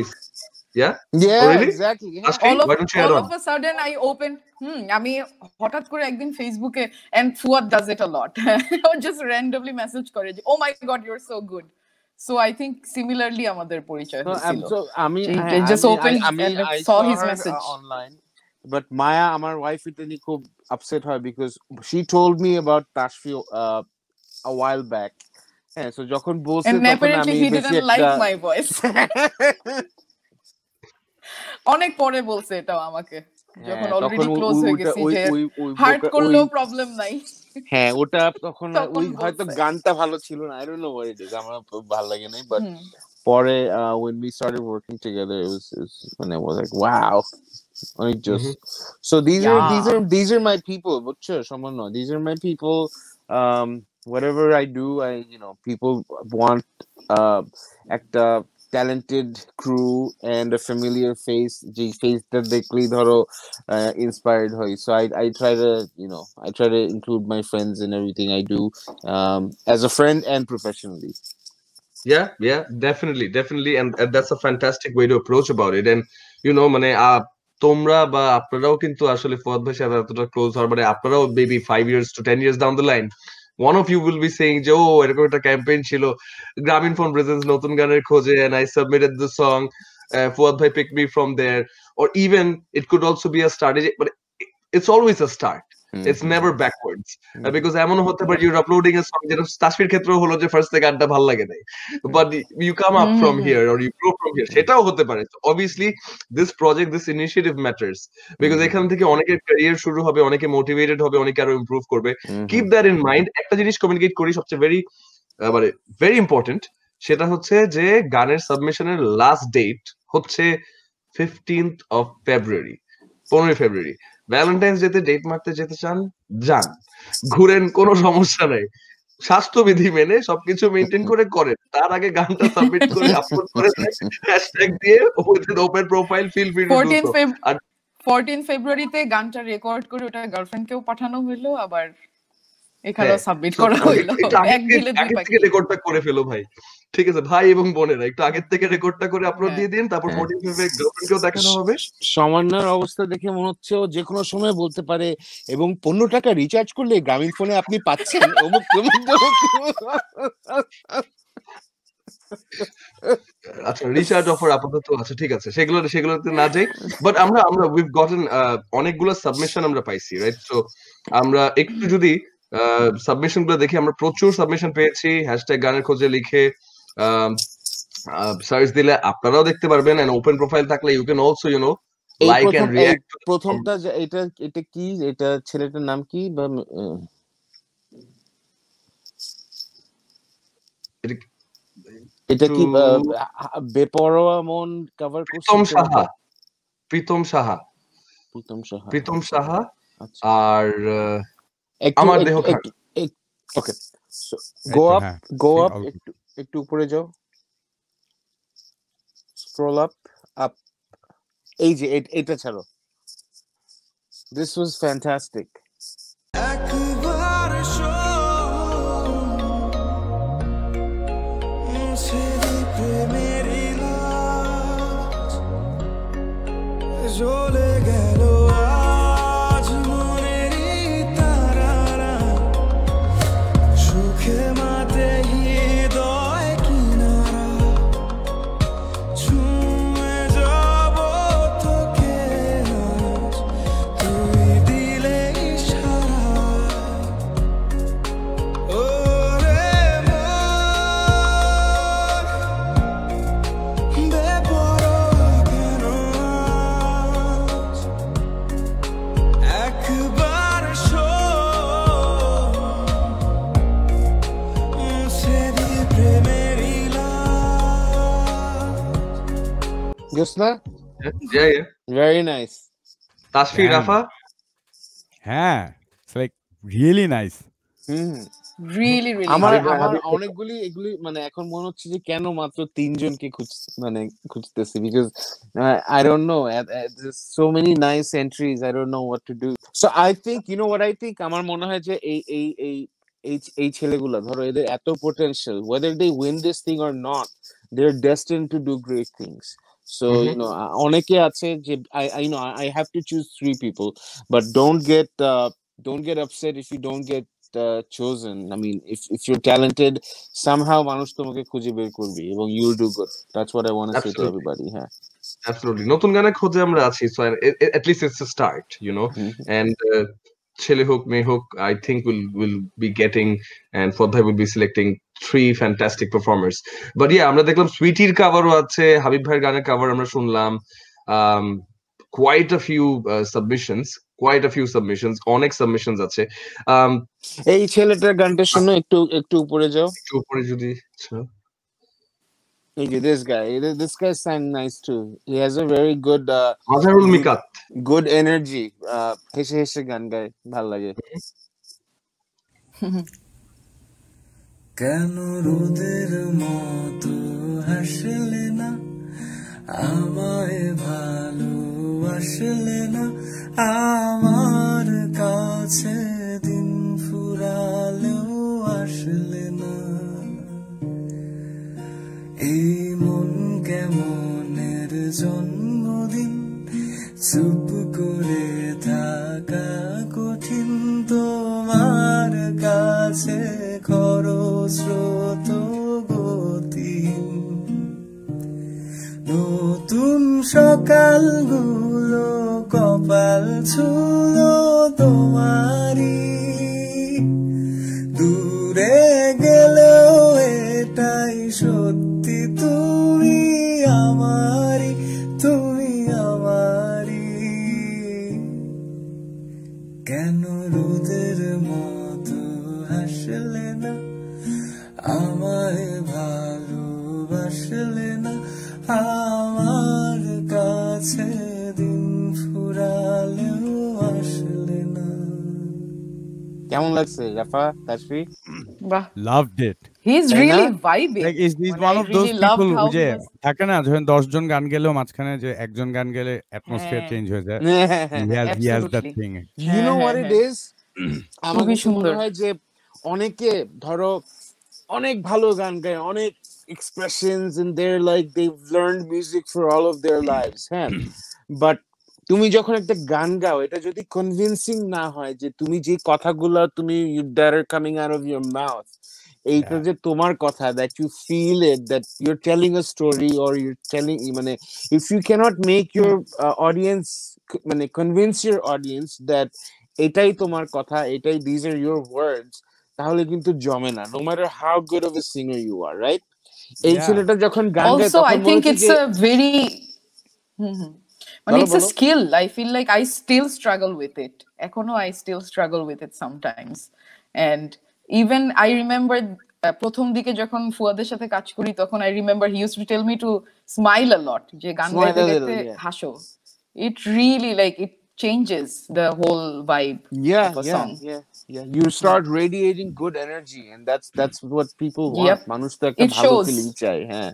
Yeah, yeah, oh, really? exactly. All of a sudden I opened আমি হঠাৎ করে একদিন ফেসবুকে, and Fuad does it a lot, just randomly message করে যে oh my god you're so good. So I think similarly আমাদের পরিচয় হয়েছিল। So আমি just opened and saw his message online, but Maya, আমার wife, itani খুব upset হয় because she told me about Tashfi a while back. So যখন বলছে and তখন apparently আমি he didn't like my voice. অনেক পরে বলছে এটা আমাকে, যখন অলরেডি ক্লোজ হয়ে গেছি, যে হার্ট করলেও প্রবলেম নাই। হ্যাঁ, ওটা তখন ওই হয়তো গানটা ভালো ছিল না, I don't know what it is, আমার ভালো লাগে নাই, but পরে when we started working together it was when I was like wow, I just so these are my people, বুঝছো someone no, these are my people. Whatever I do, people want একটা talented crew and a familiar face, যে ফেসটা দেখলেই ধরো inspired হয়. So I try to include my friends in everything I do, as a friend and professionally. Yeah, definitely, and that's a fantastic way to approach about it. And মানে তোমরা বা আপনারাও কিন্তু আসলে ফুয়াদ ভাইয়ের সাথে এতটা ক্লোজ হওয়ার মানে আপনারাও maybe 5 years to 10 years down the line, one of you will be saying যে এরকম একটা ক্যাম্পেইন ছিল, গ্রামীণফোন প্রেজেন্স নতুন গানের খোঁজে, and I submitted the song, Fuad bhai picked me from there, or even it could also be a strategy, but it's always a start. It's never backwards. Because এমনও হতে পারে you're uploading a song, যেটা তাসফির ক্ষেত্রেও হলো যে first থেকে গানটা ভালো লাগে নাই, but you come up from here or you grow from here, সেটাও হতে পারে. So obviously this project, this initiative matters, because এখান থেকে অনেকের ক্যারিয়ার শুরু হবে, অনেকে মোটিভেটেড হবে, অনেকে আরো ইমপ্রুভ করবে. Keep that in mind. একটা জিনিস কমিউনিকেট করি সবচেয়ে মানে ভেরি ইম্পর্টেন্ট, সেটা হচ্ছে যে গানের সাবমিশনের লাস্ট ডেট হচ্ছে 15th of February, 15 February. Valentine's ডেতে ডেট মারতে যেতে চান, যান, ঘুরেন, কোনো সমস্যা নাই. স্বাস্থ্যবিধি মেনে সবকিছু মেনটেন করে করেন. তার আগে গানটা সাবমিট করে আপলোড করে হ্যাশট্যাগ দিয়ে open profile feel free to do so. আর 14 ফেব্রুয়ারিতে গানটা রেকর্ড করে ওটা গার্লফ্রেন্ডকেও পাঠানো হলো, আবার এখানেও সাবমিট করা হলো. এক দিলে দুই পাখি. রেকর্ডটা করে ফেলো ভাই, ঠিক আছে ভাই এবং বোনেরা, একটু আগের থেকে রেকর্ডটা করে আপলোড দিয়ে দিন, তারপর 14 ফেব্রুয়ারি গার্লফ্রেন্ডকেও দেখানো হবে. সামান্যর অবস্থা দেখে মনে হচ্ছে ও যে কোনো সময় বলতে পারে, এবং 15 টাকা রিচার্জ করলে গ্রামীণ ফোনে আপনি পাচ্ছেন অমুক তমুক তমুক. আচ্ছা, রিচার্জ অফার আপাতত আছে, ঠিক আছে, সেগুলোতে না যাই. বাট আমরা উইভ গটন অনেকগুলো সাবমিশন আমরা পাইছি, রাইট? সো আমরা একটু যদি সাবমিশন গুলো দেখি, আমরা প্রচুর সাবমিশন পেয়েছি. হ্যাশট্যাগ গানের খোঁজে লিখে সার্চ দিলে আপনারাও দেখতে পারবেন, এন্ড ওপেন প্রোফাইল থাকলে you can also like and react. প্রথমটা এটা কি, এটা ছেলেটার নাম কি, বা এটা কি বেপরোয়া মন কভার করছে? প্রীতম সাহা আর আমার দেহ খান. ওকে, গো আপ একটু উপরে যাও, স্ক্রল আপ. এই যে এটা ছাড়ো. This was fantastic. জ্বলে গেল আজ মনেরই তারারা, সুখে মাতে হৃদয় কিনারা, ছুঁয়ে যাব তোকে আজ, তুই দিলে ইশারা. ওরে মন বেপরোয়া কেন আজ, একবার মুছে দি প্রেমেরই লাজ. জোসনা, very nice. তাসফির, রাফা, হ্যাঁ, it's like really nice. Really আমার অনেকগুলি এগুলি মানে এখন মনে হচ্ছে যে কেন মাত্র 3 জনকে খুঁজতেছি, because I don't know, there's so many nice entries, I don't know what to do. So I think, you know what I think, আমার মনে হয় যে এই ছেলেগুলা, ধরো এদের এত potential, whether they win this thing or not, they're destined to do great things. So অনেকে আছে যে I know I have to choose 3 people, but don't get upset if you don't get chosen. I mean, if you're talented, somehow মানুষ তোমাকে খুঁজে বের করবে, এবং you'll do good. That's what I want to say to everybody. হ্যাঁ, absolutely. নতুন গানের খোঁজে আমরা আছি, so at least it's a start, and ছেলে হোক মেয়ে হোক, I think we'll be getting, and Fodhai will be selecting 3 fantastic performers. But yeah, আমরা দেখলাম সুইটির কভারও আছে, হাবিব ভাইয়ের গানের কভার আমরা শুনলাম, quite a few submissions, অনেক সাবমিশনস আছে. এই ছেলেটার গানটা শোনো, একটু উপরে যাও, একটু উপরে যদি. এই যে this guy sang nice too. He has a very good Azharul মিকাত, good energy. হেসে গান গায়, ভালো লাগে. কেন রোদের মতো হাসলে না, আমায় ভালোবাসলে না, আমার কাছে দিন ফুরালেও আসলে না, এই মন কেমনের জন্মদিন, চুপ করে থাকা কঠিন, তোমার কাছে খরস্রোত গতিহীন, নতুন সকালগুলো কপাল ছুলো তোমারই, দূরে গেলেও এটাই সত্যি, তুমি আমারই, তুমি আমারই। কেন রোদের মতো হাসলে না, আমায় ভালোবাসলে না, আমার কাছে দিন ফুরালেও আসলে না। কেমন লাগছে রাফা, তাসফি? বাহ, Loved it. he's তাই না? really vibing. Like he's মানে one I of those really people loved how যে he was. থাকে না যখন 10 জন গান গেলেও মাঝখানে যে একজন গান গেলে অ্যাটমসফিয়ার হ্যাঁ, চেঞ্জ হয়ে যায়। He has that absolutely. thing. You know what it হ্যাঁ, is? আমার খুবই কাছে মনে সুন্দর। হয় যে অনেকে ধরো অনেক ভালো গান গায়, অনেক expressions and they're like they've learned music for all of their lives, হ্যাঁ, বাট তুমি যখন একটা গান গাও এটা যদি কনভিন্সিং না হয় যে তুমি যে কথাগুলো তুমি that are coming out of your mouth এইটা Yeah. যে তোমার কথা, that you feel it, that you're telling a story or you're telling মানে if you cannot make your audience মানে convince your audience that এটাই তোমার কথা, এটাই these are your words, তাহলে কিন্তু জমে না, no matter how good of a singer you are, right? এই Yeah. ছেলেটা যখন গান গায় Also, তখন I মনে think হচ্ছে it's যে a very মানে বলো it's a বলো skill. I feel like I still struggle with it. এখনো I still struggle with it sometimes. And even I remember প্রথম দিকে যখন ফুয়াদের সাথে কাজ করি তখন I remember he used to tell me to smile a lot. যে গান smile গাইতে a গাইতে little, yeah. হাসো. It really like it changes the whole vibe Yeah, of a yeah, song. yeah. You start radiating good energy, and that's what people want. Yep. মানুষ তো একটা It ভালো shows. Feeling চায়, হ্যাঁ।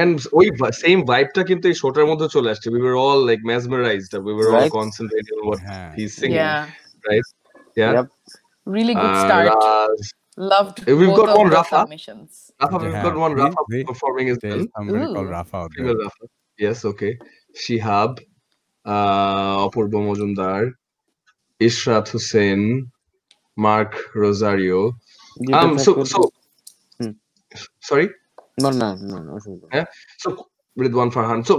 And ওই same ভাইবটা কিন্তু এই শোটার মধ্যে চলে আসছে। We were all like mesmerized. We were all Right? concentrating on what হ্যাঁ। he's singing, Yeah. right? Yeah. Yep. Really good start. Raz. Loved We've both got of one the Rafa. submissions. Rafa, we've Yeah, got one see, Rafa see, performing as there well. is somebody called Ooh. Rafa out Female there. Rafa. Yes, okay. Shihab, Apurba Majumdar, Ishrat Hossain, Mark Rosario. যেটা So থাকলে sorry. no, অসুবিধা নেই। Yeah. So Ridwan Farhan. So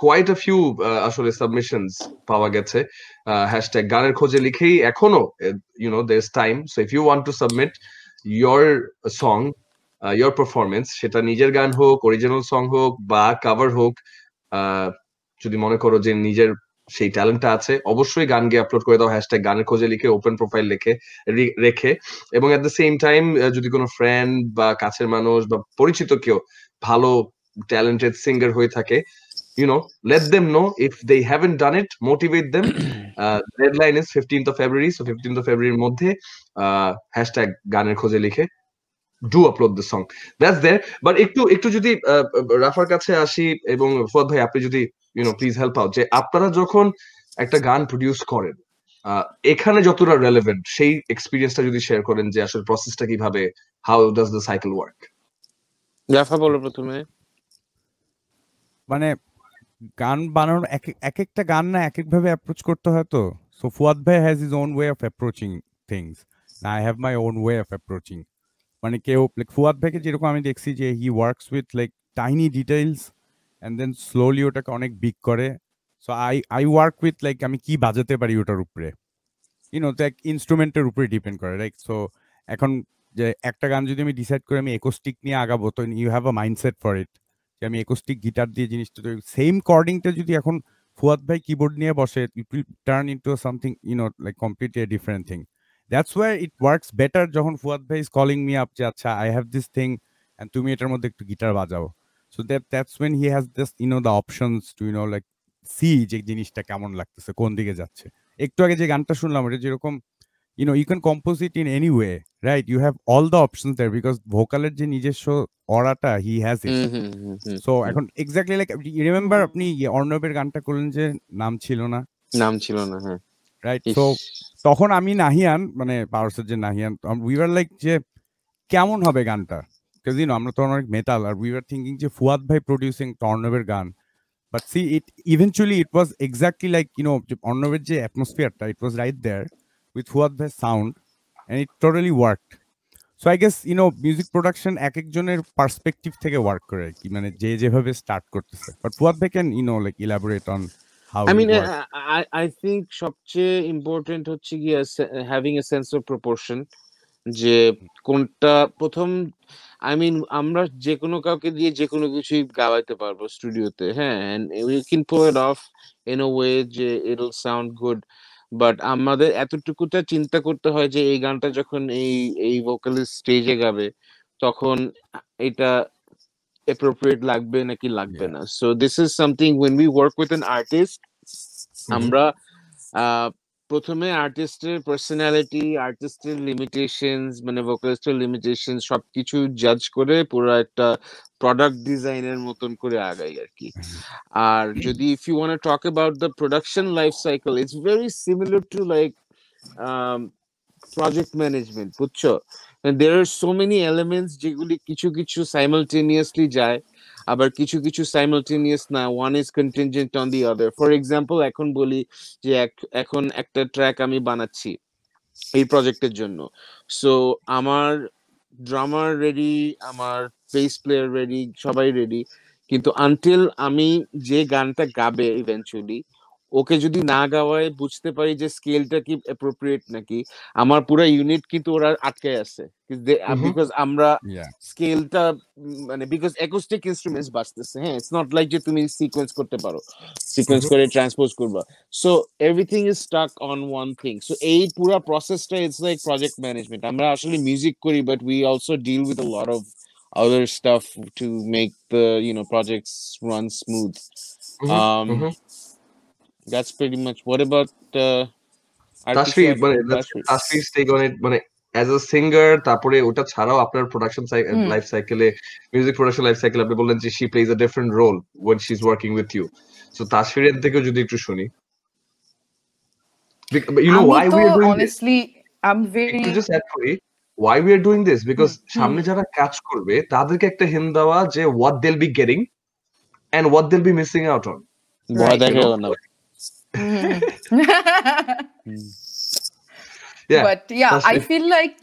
quite a few আসলে submissions পাওয়া গেছে। hashtag gaanerkhoje লিখেই এখনো you know there's time. So if you want to submit your song, your performance, সেটা নিজের গান হোক, অরিজিনাল সং হোক বা কভার হোক, যদি মনে করো যে নিজের সেই ট্যালেন্টটা আছে, অবশ্যই গান গিয়ে আপলোড করে দাও হ্যাশট্যাগ গানের খোঁজে লিখে, ওপেন প্রোফাইল রেখে। এবং এট দ্য সেম টাইম যদি কোনো ফ্রেন্ড বা কাছের মানুষ বা পরিচিত কেউ ভালো talented singer হয়ে থাকে, you know, let them know. If they haven't done it, motivate them. Deadline is 15th of February, so 15th of February এর মধ্যে hashtag গানের খোঁজে লিখে do upload the song. That's there. But একটু যদি রাফার কাছে আসি এবং ফুয়াদ ভাই আপনি যদি you know please help out, যে আপনারা যখন একটা গান প্রডিউস করেন এখানে যতটা রেলেভেন্ট সেই এক্সপেরিয়েন্সটা যদি শেয়ার করেন যে আসলে প্রসেসটা কিভাবে, how does the cycle work? জাফা বলো প্রথমে। মানে গান বানানোর এক একটা গান না এক একভাবে অ্যাপ্রোচ করতে হয় তো। সো ফুয়াদ ভাই has his own way of approaching things, I have my own way of approaching. মানে কেউ লাইক ফুয়াদ ভাইকে যেরকম আমি দেখছি যে he works with like tiny details and then slowly ওটাকে অনেক বিগ করে। So I work with like আমি কি বাজাতে পারি ওটার উপরে, ইউনো তো এক ইনস্ট্রুমেন্টের উপরে ডিপেন্ড করে, লাইক সো এখন যে একটা গান যদি আমি ডিসাইড করি আমি একোস্টিক নিয়ে আগাবো, তো you have a mindset for it যে আমি একোস্টিক গিটার দিয়ে জিনিসটা সেম কর্ডিংটা যদি এখন ফুয়াদ ভাই কিবোর্ড নিয়ে বসে, it will turn into something you know like completely a different thing. That's where it works better যখন ফুয়াদ ভাই ইজ কলিং মি আপ যে আচ্ছা I have this thing and তুমি এটার মধ্যে একটু গিটার বাজাও। So that's when he has this you know the options to you know like see যে জিনিসটা কেমন লাগতেছে, কোন দিকে যাচ্ছে। একটু আগে যে গানটা শুনলাম এটা যেরকম you know you can compose it in any way, right? You have all the options there because ভোকালের যে নিজস্ব অরাটা he has it. So এখন exactly like you remember আপনি অর্ণবের গানটা করলেন যে নাম ছিল না, হ্যাঁ, right? So তখন আমি নাহিয়ান মানে পাওয়ারসের যে নাহিয়ান we were like যে কেমন হবে গানটা, because you know আমরা তো অনেক মেটাল আর we were thinking যে ফুয়াদ ভাই প্রোডিউসিং অর্ণবের গান, but see it eventually it was exactly like you know অর্ণবের যে atmosphere it was right there with Fuad Bhai's sound and it totally worked. So so I guess music production এক একজনের perspective থেকে work করে আর কি, মানে যে যেভাবে স্টার্ট করতেছে। বাট ফুয়াদ ভাই can like elaborate on how I he mean, work. I think সবচেয়ে ইম্পর্টেন্ট হচ্ছে কি having a sense of proportion, যে কোনটা প্রথম। আই মিন, আমরা যে কোনো কাউকে দিয়ে যে কোনো কিছুই গাওয়াইতে পারবো স্টুডিওতে, হ্যাঁ, and we can pull it off in a way যে it will sound good. But আমাদের এতটুকুটা চিন্তা করতে হয় যে এই গানটা যখন এই ভোকালিস্ট স্টেজে গাবে তখন এটা appropriate লাগবে নাকি লাগবে না। So this is something when we work with an artist, আমরা প্রথমে আর্টিস্টের পার্সোনালিটি, আর্টিস্টের লিমিটেশনস, মানে ভোকালিস্টের লিমিটেশন সবকিছু জাজ করে পুরো একটা প্রোডাক্ট ডিজাইনের মতন করে আগাই আর কি। আর যদি if you want to talk about the production life cycle, it's very similar to like project management, বুঝছো? there are so many elements যেগুলি কিছু কিছু simultaneously যায়, আবার কিছু কিছু simultaneous না, one is contingent on the other. For example, এখন বলি যে এখন একটা ট্র্যাক আমি বানাচ্ছি এই প্রজেক্টের জন্য, সো আমার ড্রামার রেডি, আমার বেস প্লেয়ার রেডি, সবাই রেডি, কিন্তু আনটিল আমি যে গানটা গাবে ইভেন্চুয়ালি ওকে যদি না গাওয়ায় বুঝতে পারি যে স্কেলটা কি অ্যাপ্রোপ্রিয়েট নাকি, আমার পুরো ইউনিট কিন্তু ওরা আটকে আছে, বিকজ আমরা স্কেলটা মানে বিকজ অ্যাকোস্টিক ইনস্ট্রুমেন্টস বাজতেছে, হ্যাঁ, ইটস নট লাইক যে তুমি সিকোয়েন্স করতে পারো, সিকোয়েন্স করে ট্রান্সপোজ করবা, so everything is stuck on one thing. So এই পুরো প্রসেসটা ইটস লাইক প্রজেক্ট ম্যানেজমেন্ট। আমরা আসলে মিউজিক করি, but we also deal with a lot of other stuff to make the projects run smooth. That's pretty much. What about Tasfi, মানে তাসফি's take on it, মানে as a singer, তারপরে ওটা ছাড়াও আপনার production life সাইকেলে, মিউজিক প্রোডাকশন লাইফ সাইকেলে আপনি বললেন যে she plays a different role when she's working with you. So তাসফির এর থেকেও যদি একটু শুনি, you know why we are doing honestly this? I'm very to just add for it, why we are doing this, because সামনে যারা কাজ করবে তাদেরকে একটা হিন্ট দেওয়া যে what they'll be getting and what they'll be missing out on. Yeah, but yeah, I feel like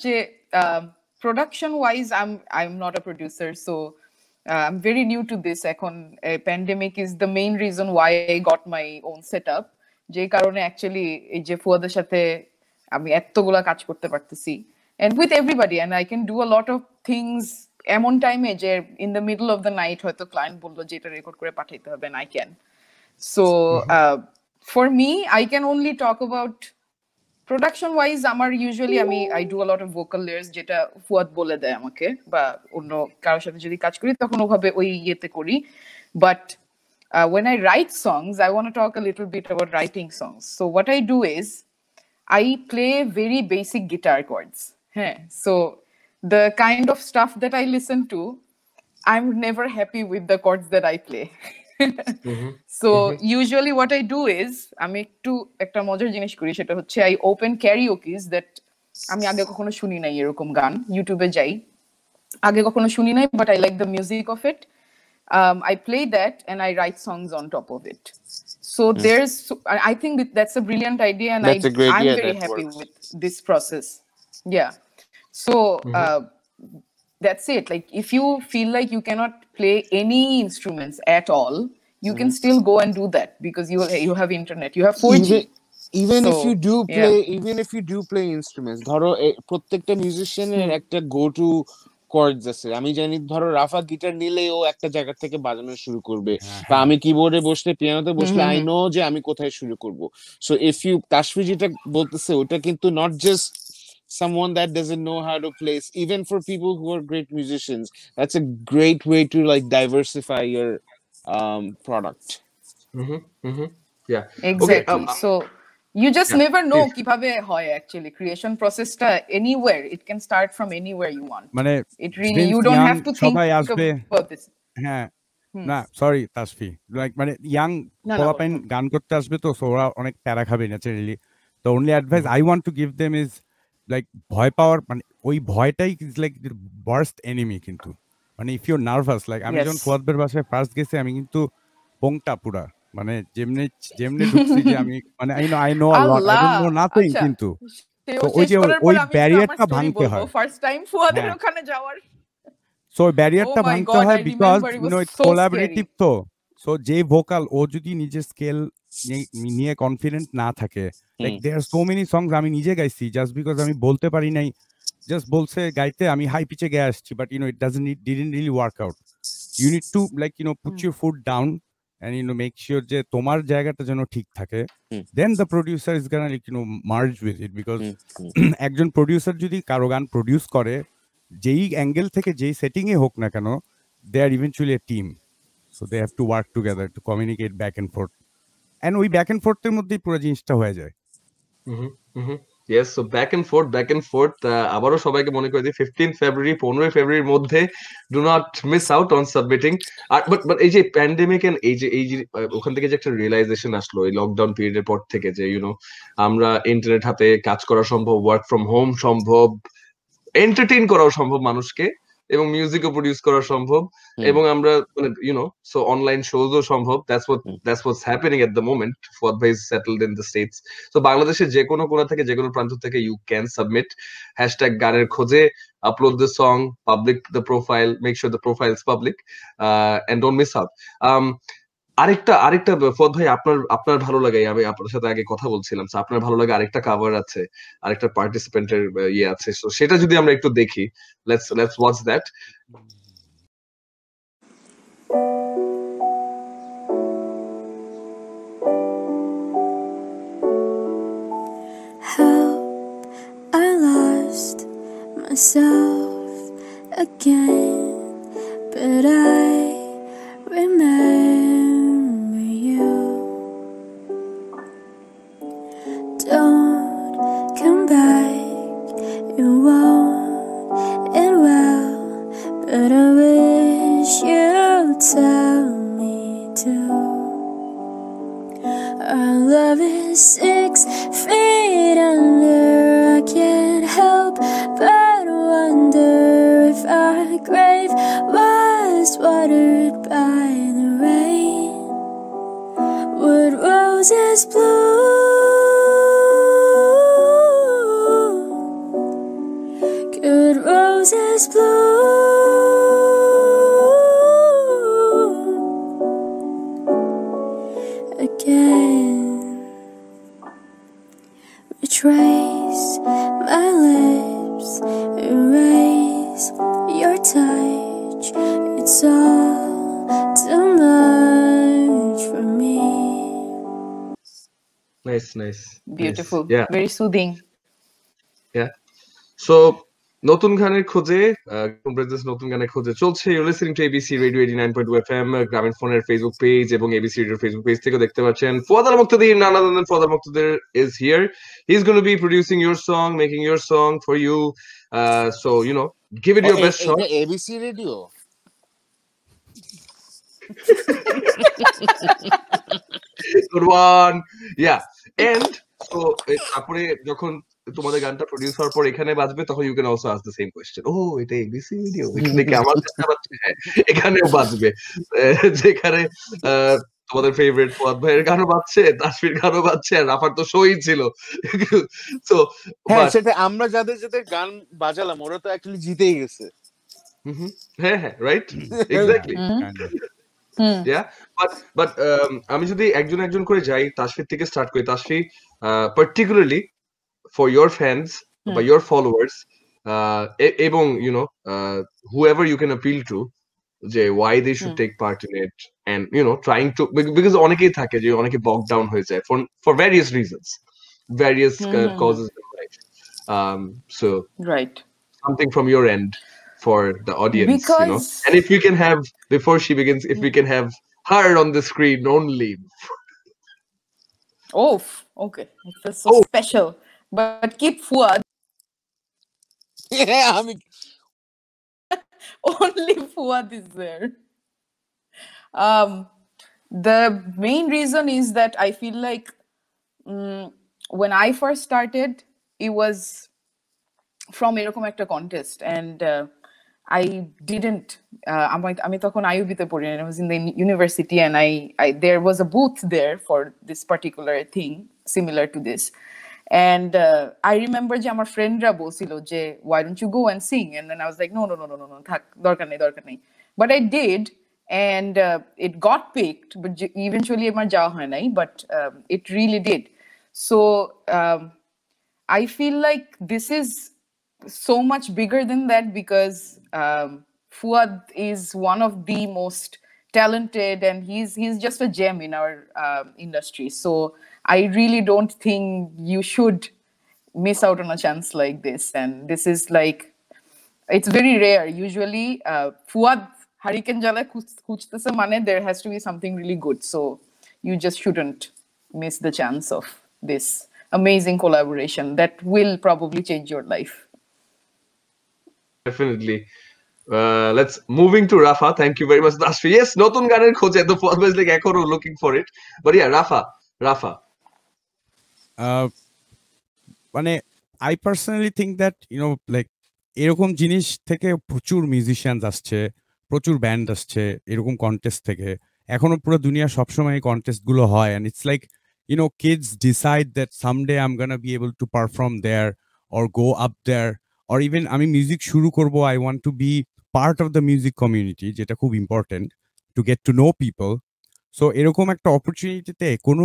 production wise I'm not a producer, so I'm very new to this. Pandemic is the main reason why I got my own setup, যে কারণে actually এই যে ফুয়াদের সাথে আমি এতগুলা কাজ করতে পারতেছি, and with everybody, and I can do a lot of things এমন টাইমে যে in the middle of the night হয়তো ক্লায়েন্ট বললো যে এটা রেকর্ড করে পাঠাইতে হবে, and I can. So for me, I can only talk about production wise. আমার usually I do a lot of vocal layers যেটা ফুয়াদ বলে দেয় আমাকে, বা অন্য কারোর সাথে যদি কাজ করি তখন ওভাবে ওই ইয়েতে করি। But when I write songs, I want to talk a little bit about writing songs. So what I do is I play very basic guitar chords. So the kind of stuff that I listen to, I'm never happy with the chords that I play. So usually what I do is আমি একটু একটা মজার জিনিস করি, সেটা হচ্ছে I open karaoke's that আমি আগে কখনো শুনি নাই এরকম গান, ইউটিউবে যাই, আগে কখনো শুনি নাই, but I like the music of it. I play that and I write songs on top of it. So I think that's a brilliant idea, and I'm very happy with this process. Yeah. So that's it. Like if you feel like you cannot play any instruments at all, you can still go and do that, because you have internet, you have 4G. Even if you do play instruments, ধরো প্রত্যেকটা মিউজিশিয়ানের একটা go to chords আছে। আমি জানি ধরো রাফা guitar নিলে ও একটা জায়গা থেকে বাজানো শুরু করবে, বা আমি কিবোর্ডে বসলে, পিয়ানোতে বসলে আই নো যে আমি কোথায় শুরু করব। সো ইফ ইউ তাসফি যেটা বলতেছে ওটা কিন্তু not just someone that doesn't know how to play. Even for people who are great musicians, that's a great way to like diversify your product. Yeah, exactly. So you just never know কিভাবে হয় actually creation process টা anywhere. It can start from anywhere you want. মানে it really, you don't have to think about this. হ্যাঁ, না sorry Tasfi, like মানে young পোলাপাইন গান করতে আসবে, তো ওরা অনেক প্যারা খাবে naturally. The only advice I want to give them is like ভয় পাওয়ার, মানে ওই ভয়টাই ইজ লাইক ওয়ার্স্ট এনিমি। কিন্তু মানে ইফ ইউ নার্ভাস, লাইক আমি যখন ফুয়াদের বাসায় ফার্স্ট গেছি আমি কিন্তু পোংটা পুরা, মানে যেমনে ঢুকছি যে আমি মানে I know a lot, I don't know nothing, কিন্তু তো ওই যে ওই ব্যারিয়ারটা ভাঙতে হয় ফার্স্ট টাইম ফুয়াদের হ্যাঁ ওখানে যাওয়ার সো ওই ব্যারিয়ারটা Oh my ভাঙতে God, হয় I because remember. It you was know it's so collaborative scary. তো সো যে ভোকাল ও যদি নিজের স্কেল নিয়ে কনফিডেন্ট না থাকে like there are so many songs আমি নিজে গাইছি জাস্ট বিকজ আমি বলতে পারি নাই জাস্ট বলছে গাইতে আমি হাই পিচে গেয়ে আসছি but you know it doesn't didn't really work out you need to like you know put your foot down and you know make sure যে তোমার জায়গাটা যেন ঠিক থাকে then the producer is gonna like you know merge with it because একজন producer যদি কারো গান প্রডিউস করে যেই অ্যাঙ্গেল থেকে যেই সেটিং এ হোক না কেন they are eventually a team so they have to work together to communicate back and forth and ওই ব্যাক অ্যান্ড ফোর্থের মধ্যেই পুরো জিনিসটা হয়ে যায় yes so back and forth আবারও সবাইকে মনে করে দিই 15 ফেব্রুয়ারি 15 ফেব্রুয়ারির মধ্যে do not miss out on submitting আর বাট এই যে প্যান্ডেমিক এন্ড এই যে ওখান থেকে যে একটা রিয়েলাইজেশন আসলো এই লকডাউন পিরিয়ডের পর থেকে যে ইউ নো আমরা ইন্টারনেট হাতে কাজ করা সম্ভব ওয়ার্ক ফ্রম হোম সম্ভব এন্টারটেইন করাও সম্ভব মানুষকে এবং মিউজিকও প্রডিউস করা সম্ভব এবং আমরা মানে ইউ নো সো অনলাইন শোজও সম্ভব that's what's happening at the moment Fuad ভাই is settled in the States so বাংলাদেশের যে কোনো কোণা থেকে যে কোনো প্রান্ত থেকে ইউ ক্যান সাবমিট হ্যাশট্যাগ গানের খোঁজে upload the song public the profile make sure the profile is public and don't miss out আরেকটা ফুয়াদ ভাই আপনার ভালো লাগে আমি আপনার সাথে আগে কথা বলছিলাম আপনার ভালো লাগে আরেকটা কভার আছে আরেকটা পার্টিসিপেন্টের ইয়ে আছে তো সেটা যদি আমরা একটু দেখি let's watch that I lost myself again, but I remember you. Don't come back, you won't end well, but I wish you'd tell me to. Our love is 6 feet under. I can't help but wonder if our grave was watered by the rain. Would roses bloom? Could roses bloom again? Retrace my lips, erase your touch. It's all too much for me. Nice. Beautiful. Nice. Yeah. Very soothing. Yeah. So নতুন গানের খোঁজে নতুন গানের খোঁজে চলছে you listening to ABC radio 89.2 FM Grameen ফোনের Facebook page এবং ABC রেডিওর ফেসবুক পেজ থেকে দেখতে পাচ্ছেন ফুয়াদ মুক্তাদির নানাদান Fuad Muqtadir is here he is gonna be producing your song making your song for you so you know give it your best shot ABC radio good one yeah and so তারপরে যখন তোমাদের গানটা produce হওয়ার পর এখানে বাজবে তখন you can also ask the same question ও এটা এবিসি রেডিও এখানে কি আমার গানটা বাজছে হ্যাঁ এখানেও বাজবে যেখানে তোমাদের ফেভারিট ফুয়াদ ভাইয়ের গানও বাজছে তাসফির গানও বাজছে আর রাফার তো শোই ছিল সো হ্যাঁ সেটা আমরা যাদের যাদের গান বাজালাম ওরা তো অ্যাকচুয়ালি জিতেই গেছে হ্যাঁ রাইট এক্স্যাক্টলি Yeah, but আমি যদি একজন করে যাই তাসফির থেকে স্টার্ট করি Tasfi particularly for your fans by your followers এবং you know whoever you can appeal to যে why they should take part in it and you know trying to because অনেকেই থাকে যে অনেকে bog down হয়ে যায় for various reasons various causes in life so Right. something from your end for the audience, Because... you know. And if we can have, before she begins, if we can have her on the screen only. Oh, okay. It feels so special. But keep Fuad. Yeah, I mean... Only Fuad is there. The main reason is that I feel like when I first started, it was from এরকম একটা contest and I didn't আমি তখন আইউবিতে পড়ি and I was in the university and I there was a booth there for this particular thing similar to this And I remember যে আমার ফ্রেন্ডরা বলছিল যে why don't you go and sing, and then I was like no থাক, দরকার নেই, but I did, and it got picked, but eventually আমার যাওয়া হয় নাই, but it really did. So I feel like this is so much bigger than that, because Fuad is one of the most talented, and he's just a gem in our industry. So I really don't think you should miss out on a chance like this. And this is like, it's very rare. Usually Fuad Hurricane Jala খুঁজতেছে মানে there has to be something really good. So you just shouldn't miss the chance of this amazing collaboration that will probably change your life. Definitely. Let's moving to Rafa. Thank you very much, Dashvi. Yes, নতুন গানের খোঁজে the Fuad is like এখনো looking for it. But yeah, Rafa. মানে I personally think that like এরকম জিনিস থেকে প্রচুর musicians আসছে, প্রচুর ব্যান্ড আসছে এরকম কন্টেস্ট থেকে। এখনো পুরো দুনিয়া সবসময় এই কন্টেস্ট গুলো হয়, and it's like kids decide that someday I'm gonna be able to perform there or go up there, or even আমি মিউজিক শুরু করব, I want to be part of the music community, যেটা খুব important to get to know people. So এরকম একটা অপরচুনিটিতে কোনো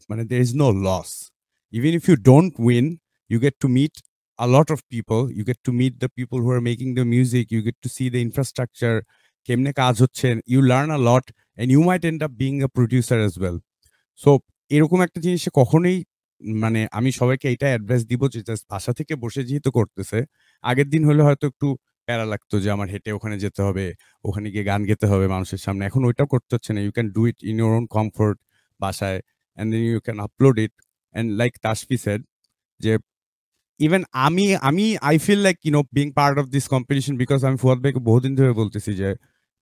মানে there is no loss. Even if you don't win, you get to meet a lot of people. You get to meet the people who are making the music. You get to see the infrastructure. কেমনে কাজ হচ্ছে. You learn a lot, and you might end up being a producer as well. So এরকম একটা জিনিসে কখনোই মানে আমি সবাইকে এটা অ্যাডভাইস দিব যে জাস্ট বাসা থেকে বসে যেহেতু করতেছে, আগের দিন হলে হয়তো একটু প্যারা লাগতো যে আমার হেঁটে ওখানে যেতে হবে, ওখানে গিয়ে গান গেতে হবে মানুষের সামনে। এখন ওইটাও করতে হচ্ছে না। You can do it in your own comfort বাসায়, and then you can upload it. And like Tashfi said যে even I feel like being part of this competition, because আমি ফুয়াদ ভাইকে বহুদিন ধরে বলতেছি যে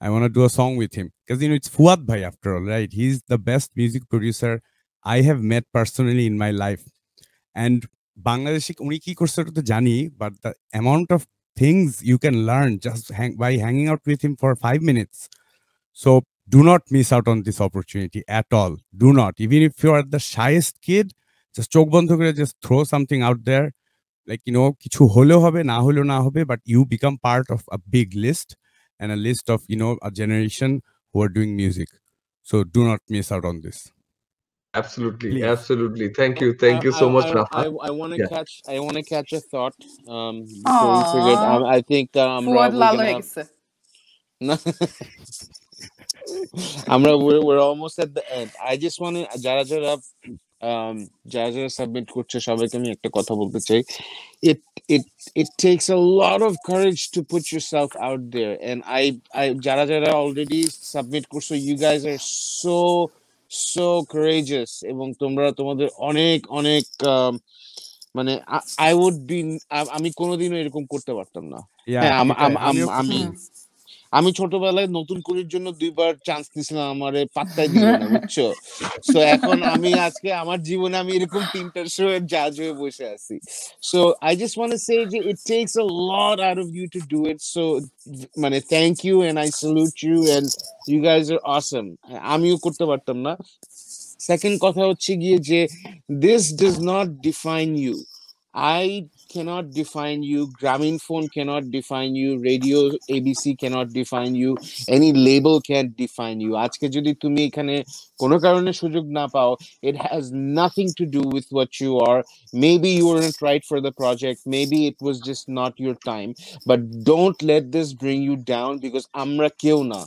I want to do a song with him, because it's Fuad bhai after all, right? He's the best music producer I have met personally in my life. And Bangladesh উনি কি করছে ওটা তো জানি, but the amount of things you can learn just by hanging out with him for 5 minutes. So do not miss out on this opportunity at all. Do not. Even if you are the shyest kid, just চোখ বন্ধ করে just throw something out there. Like কিছু হলেও হবে, না হলেও না হবে, but you become part of a big list, and a list of a generation who are doing music. So do not miss out on this. Absolutely. Please. Absolutely. Thank you so much, Rafa. I want to Yeah. catch a thought before we forget. I think Fuad লাল হয়ে গেছে। we're almost at the end. I just want to যারা submit করছে সবাইকে আমি একটা কথা বলতে চাই। It takes a lot of courage to put yourself out there, and I যারা already submit করছো, you guys are so courageous, এবং তোমরা তোমাদের অনেক মানে I would be আমি কোনোদিনও এরকম করতে পারতাম না। আমি ছোটবেলায় নতুন কুড়ির জন্য 2বার চান্স দিছিলাম, আমারে পাত্তাই দিল না, বুঝছো? সো এখন আমি আজকে আমার জীবনে আমি এরকম 3টার শো এর জাজ হয়ে বসে আছি। So I just want to say যে it takes a lot out of you to do it. So মানে thank you, and I salute you, and you guys are awesome. আমিও করতে পারতাম না। সেকেন্ড কথা হচ্ছে গিয়ে যে this does not define you. I cannot define you. Grameenphone cannot define you. Radio ABC cannot define you. Any label can't define you. আজকে যদি তুমি এখানে কোনো কারণে সুযোগ না পাও, it has nothing to do with what you are. Maybe you weren't right for the project. Maybe it was just not your time. But don't let this bring you down, because আমরা কেউ না,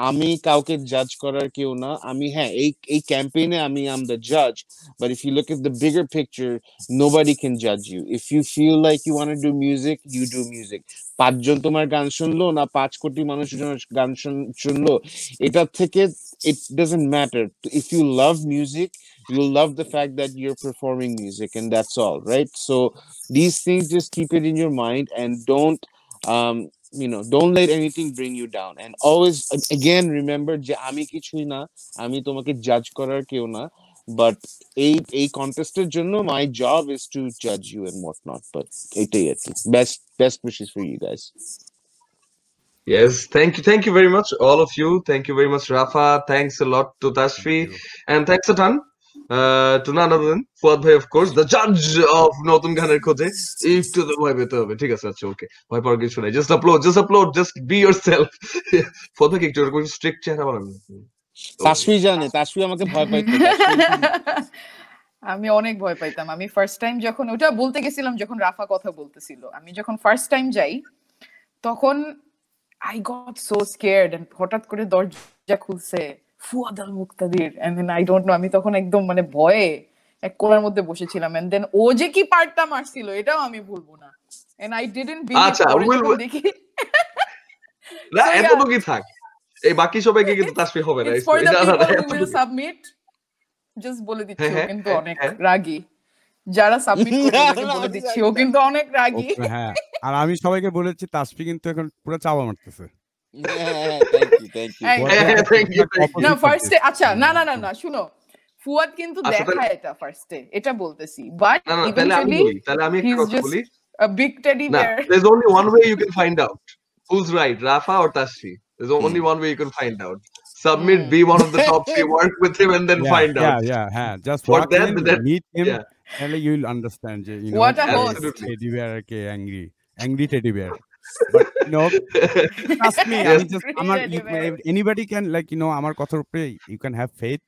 আমি কাউকে জাজ করার কেউ না। আমি হ্যাঁ এই ক্যাম্পেইনে আমি am the judge, but if you look at the bigger picture, nobody can judge you. If you feel like you want to do music, you do music. 5 জন তোমার গান শুনলো না 5 কোটি মানুষ গান শুনলো, এটা থেকে it doesn't matter. If you love music, you'll love the fact that you're performing music, and that's all, right? So these things, just keep it in your mind, and don't don't let anything bring you down. And always again remember যে আমি কিছুই না, আমি তোমাকে জাজ করার কেউ না, but এই কন্টেস্টের জন্য my job is to judge you and whatnot. But এটাই আর কি। best wishes for you guys. Yes, thank you very much, all of you. Thank you very much, Rafa. Thanks a lot to Tashfi, and thanks a ton to none other than Fuad ভাই, of course, the judge of নতুন গানের খোঁজে। একটু তো ভয় পেতে হবে, ঠিক আছে, আচ্ছা, ওকে, ভয় পাওয়ার কিছু নাই, just upload, just be yourself। Fuad ভাই একটু এরকম স্ট্রিক্ট চেহারা বানান। তাসফি জানে, তাসফি আমাকে ভয় পাইতো। আমি অনেক ভয় পাইতাম। আমি ফার্স্ট টাইম যখন ওটা বলতে গেছিলাম, যখন রাফা কথা বলতেছিল, আমি যখন ফার্স্ট টাইম যাই তখন I got so scared, and হঠাৎ করে দরজা খুলছে ফুয়াদ আল মুক্তাদির, and then I don't know, আমি তখন একদম মানে ভয়ে এক কোণার মধ্যে বসেছিলাম, and then ও যে কি পার্টটা মারছিল এটাও আমি ভুলবো না, and I didn't believe আচ্ছা, পরে যখন দেখি। না, এতটুকুই থাক, এই বাকি সবাইকে কিন্তু তাসফি হবে না। It's for the people who will submit, just বলে দিচ্ছি ও কিন্তু অনেক রাগী, যারা সাবমিট করবে তাকে বলে দিচ্ছি ও কিন্তু অনেক রাগী। হ্যাঁ, আর আমি সবাইকে বলেছি তাসফি কিন্তু এখন পুরো চাওয়া মারতেছে। Thank you. না ফার্স্টে, আচ্ছা, না শুনো, ফুয়াদ কিন্তু দেখায় এটা ফার্স্টে, এটা বলতেছি, বাট ইভেন্চুয়ালি তাহলে আমি একটা কথা বলি, a big teddy bear. There's only one way you can find out who's right, Rafa or Tasfi. There's only one way you can find out. Submit, be one of the top 3, work with him, and then find out. Yeah. Just For walk that, in, meet him, and you'll understand. You know, What a host. Teddy bear, okay, angry teddy bear. But trust me, anybody can, like, আমার কথার উপরে you can have faith.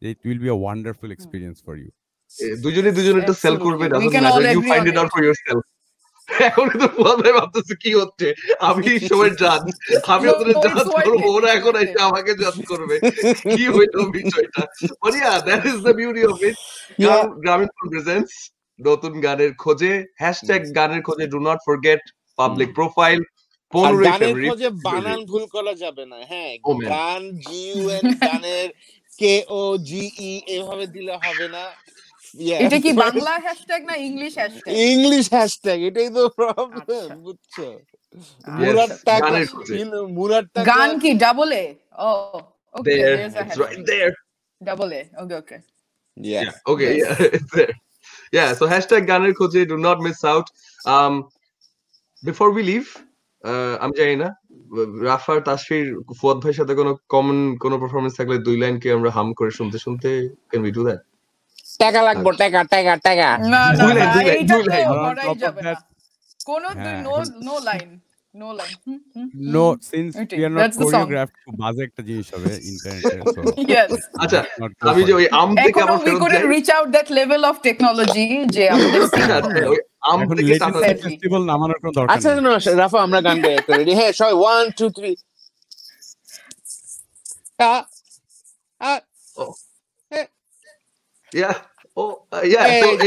It will be a wonderful experience for you. দুজনে একটু sell করবে, doesn't matter, you find it out for yourself. এখন কিন্তু ফুয়াদ ভাই ভাবতেছে কি হচ্ছে, আমি সময় জাজ, আমি ওদের জাজ করবো, ওরা এখন এসে আমাকে জাজ করবে, কি হইলো বিষয়টা। But yeah, that is the beauty of it. Grameenphone presents নতুন গানের খোঁজে, #গানের খোঁজে, do not forget public profile, 15 গানের February। খোঁজে বানান ভুল করা যাবে না, হ্যাঁ, গান GUN, গানের KOGE এভাবে দিলে হবে না। এটা কি বাংলা হ্যাশট্যাগ না ইংলিশ হ্যাশট্যাগ? ইংলিশ হ্যাশট্যাগ, এটাই তো প্রবলেম, বুঝছো? মুরাদটা গান কি ডাবল এ? ও okay, There, there's a it's hashtag. right there. Double A. Okay. Okay, it's there. Yeah, so #গানের খোঁজে, do not miss out. Before we leave, আমি জানি না রাফার, তাসফির, ফুয়াদ ভাইয়ের সাথে কোনো পারফরম্যান্স থাকলে 2 লাইন কি আমরা হাম করে শুনতে can we do that? টাকা লাগবে, টাকা। না, দুই লাইন। করাই যাবে না। কোন no line. No, since we are not choreographed, বাজে একটা জিনিস হবে ইন্টারনেটে, so yes. আচ্ছা, আমি যে ওই আম থেকে আমার we couldn't reach out that level of technology যে আমাদের ওই আম থেকে টাটা ফেস্টিভ্যাল নামানোর কোনো দরকার আচ্ছা, নেই। না রাফা, আমরা গান গাইতে রেডি? হ্যাঁ, সবাই 1 2 3 Yeah. So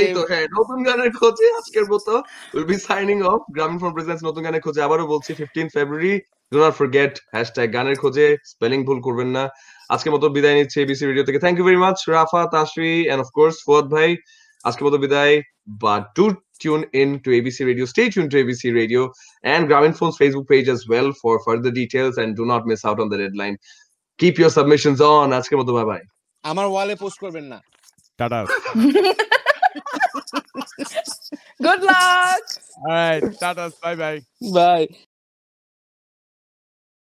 এই তো, হ্যাঁ, নতুন গানের খোঁজে আজকের মতো we'll be signing off. Grameenphone presents নতুন গানের খোঁজে, আবারও বলছি 15 February, do not forget #গানের খোঁজে, স্পেলিং ভুল করবেন না। আজকের মতো বিদায় নিচ্ছি ABC রেডিও থেকে। Thank you very much Rafa, Tashfi, and of course Fuad ভাই। আজকের মতো বিদায়, but do tune in to ABC Radio, stay tuned to ABC Radio and Grameenphone's Facebook page as well for further details, and do not miss out on the deadline. Keep your submissions on. আজকের মতো bye bye. আমার ওয়ালে post করবেন না। Tata. Good luck. All right, tata, bye bye. Bye.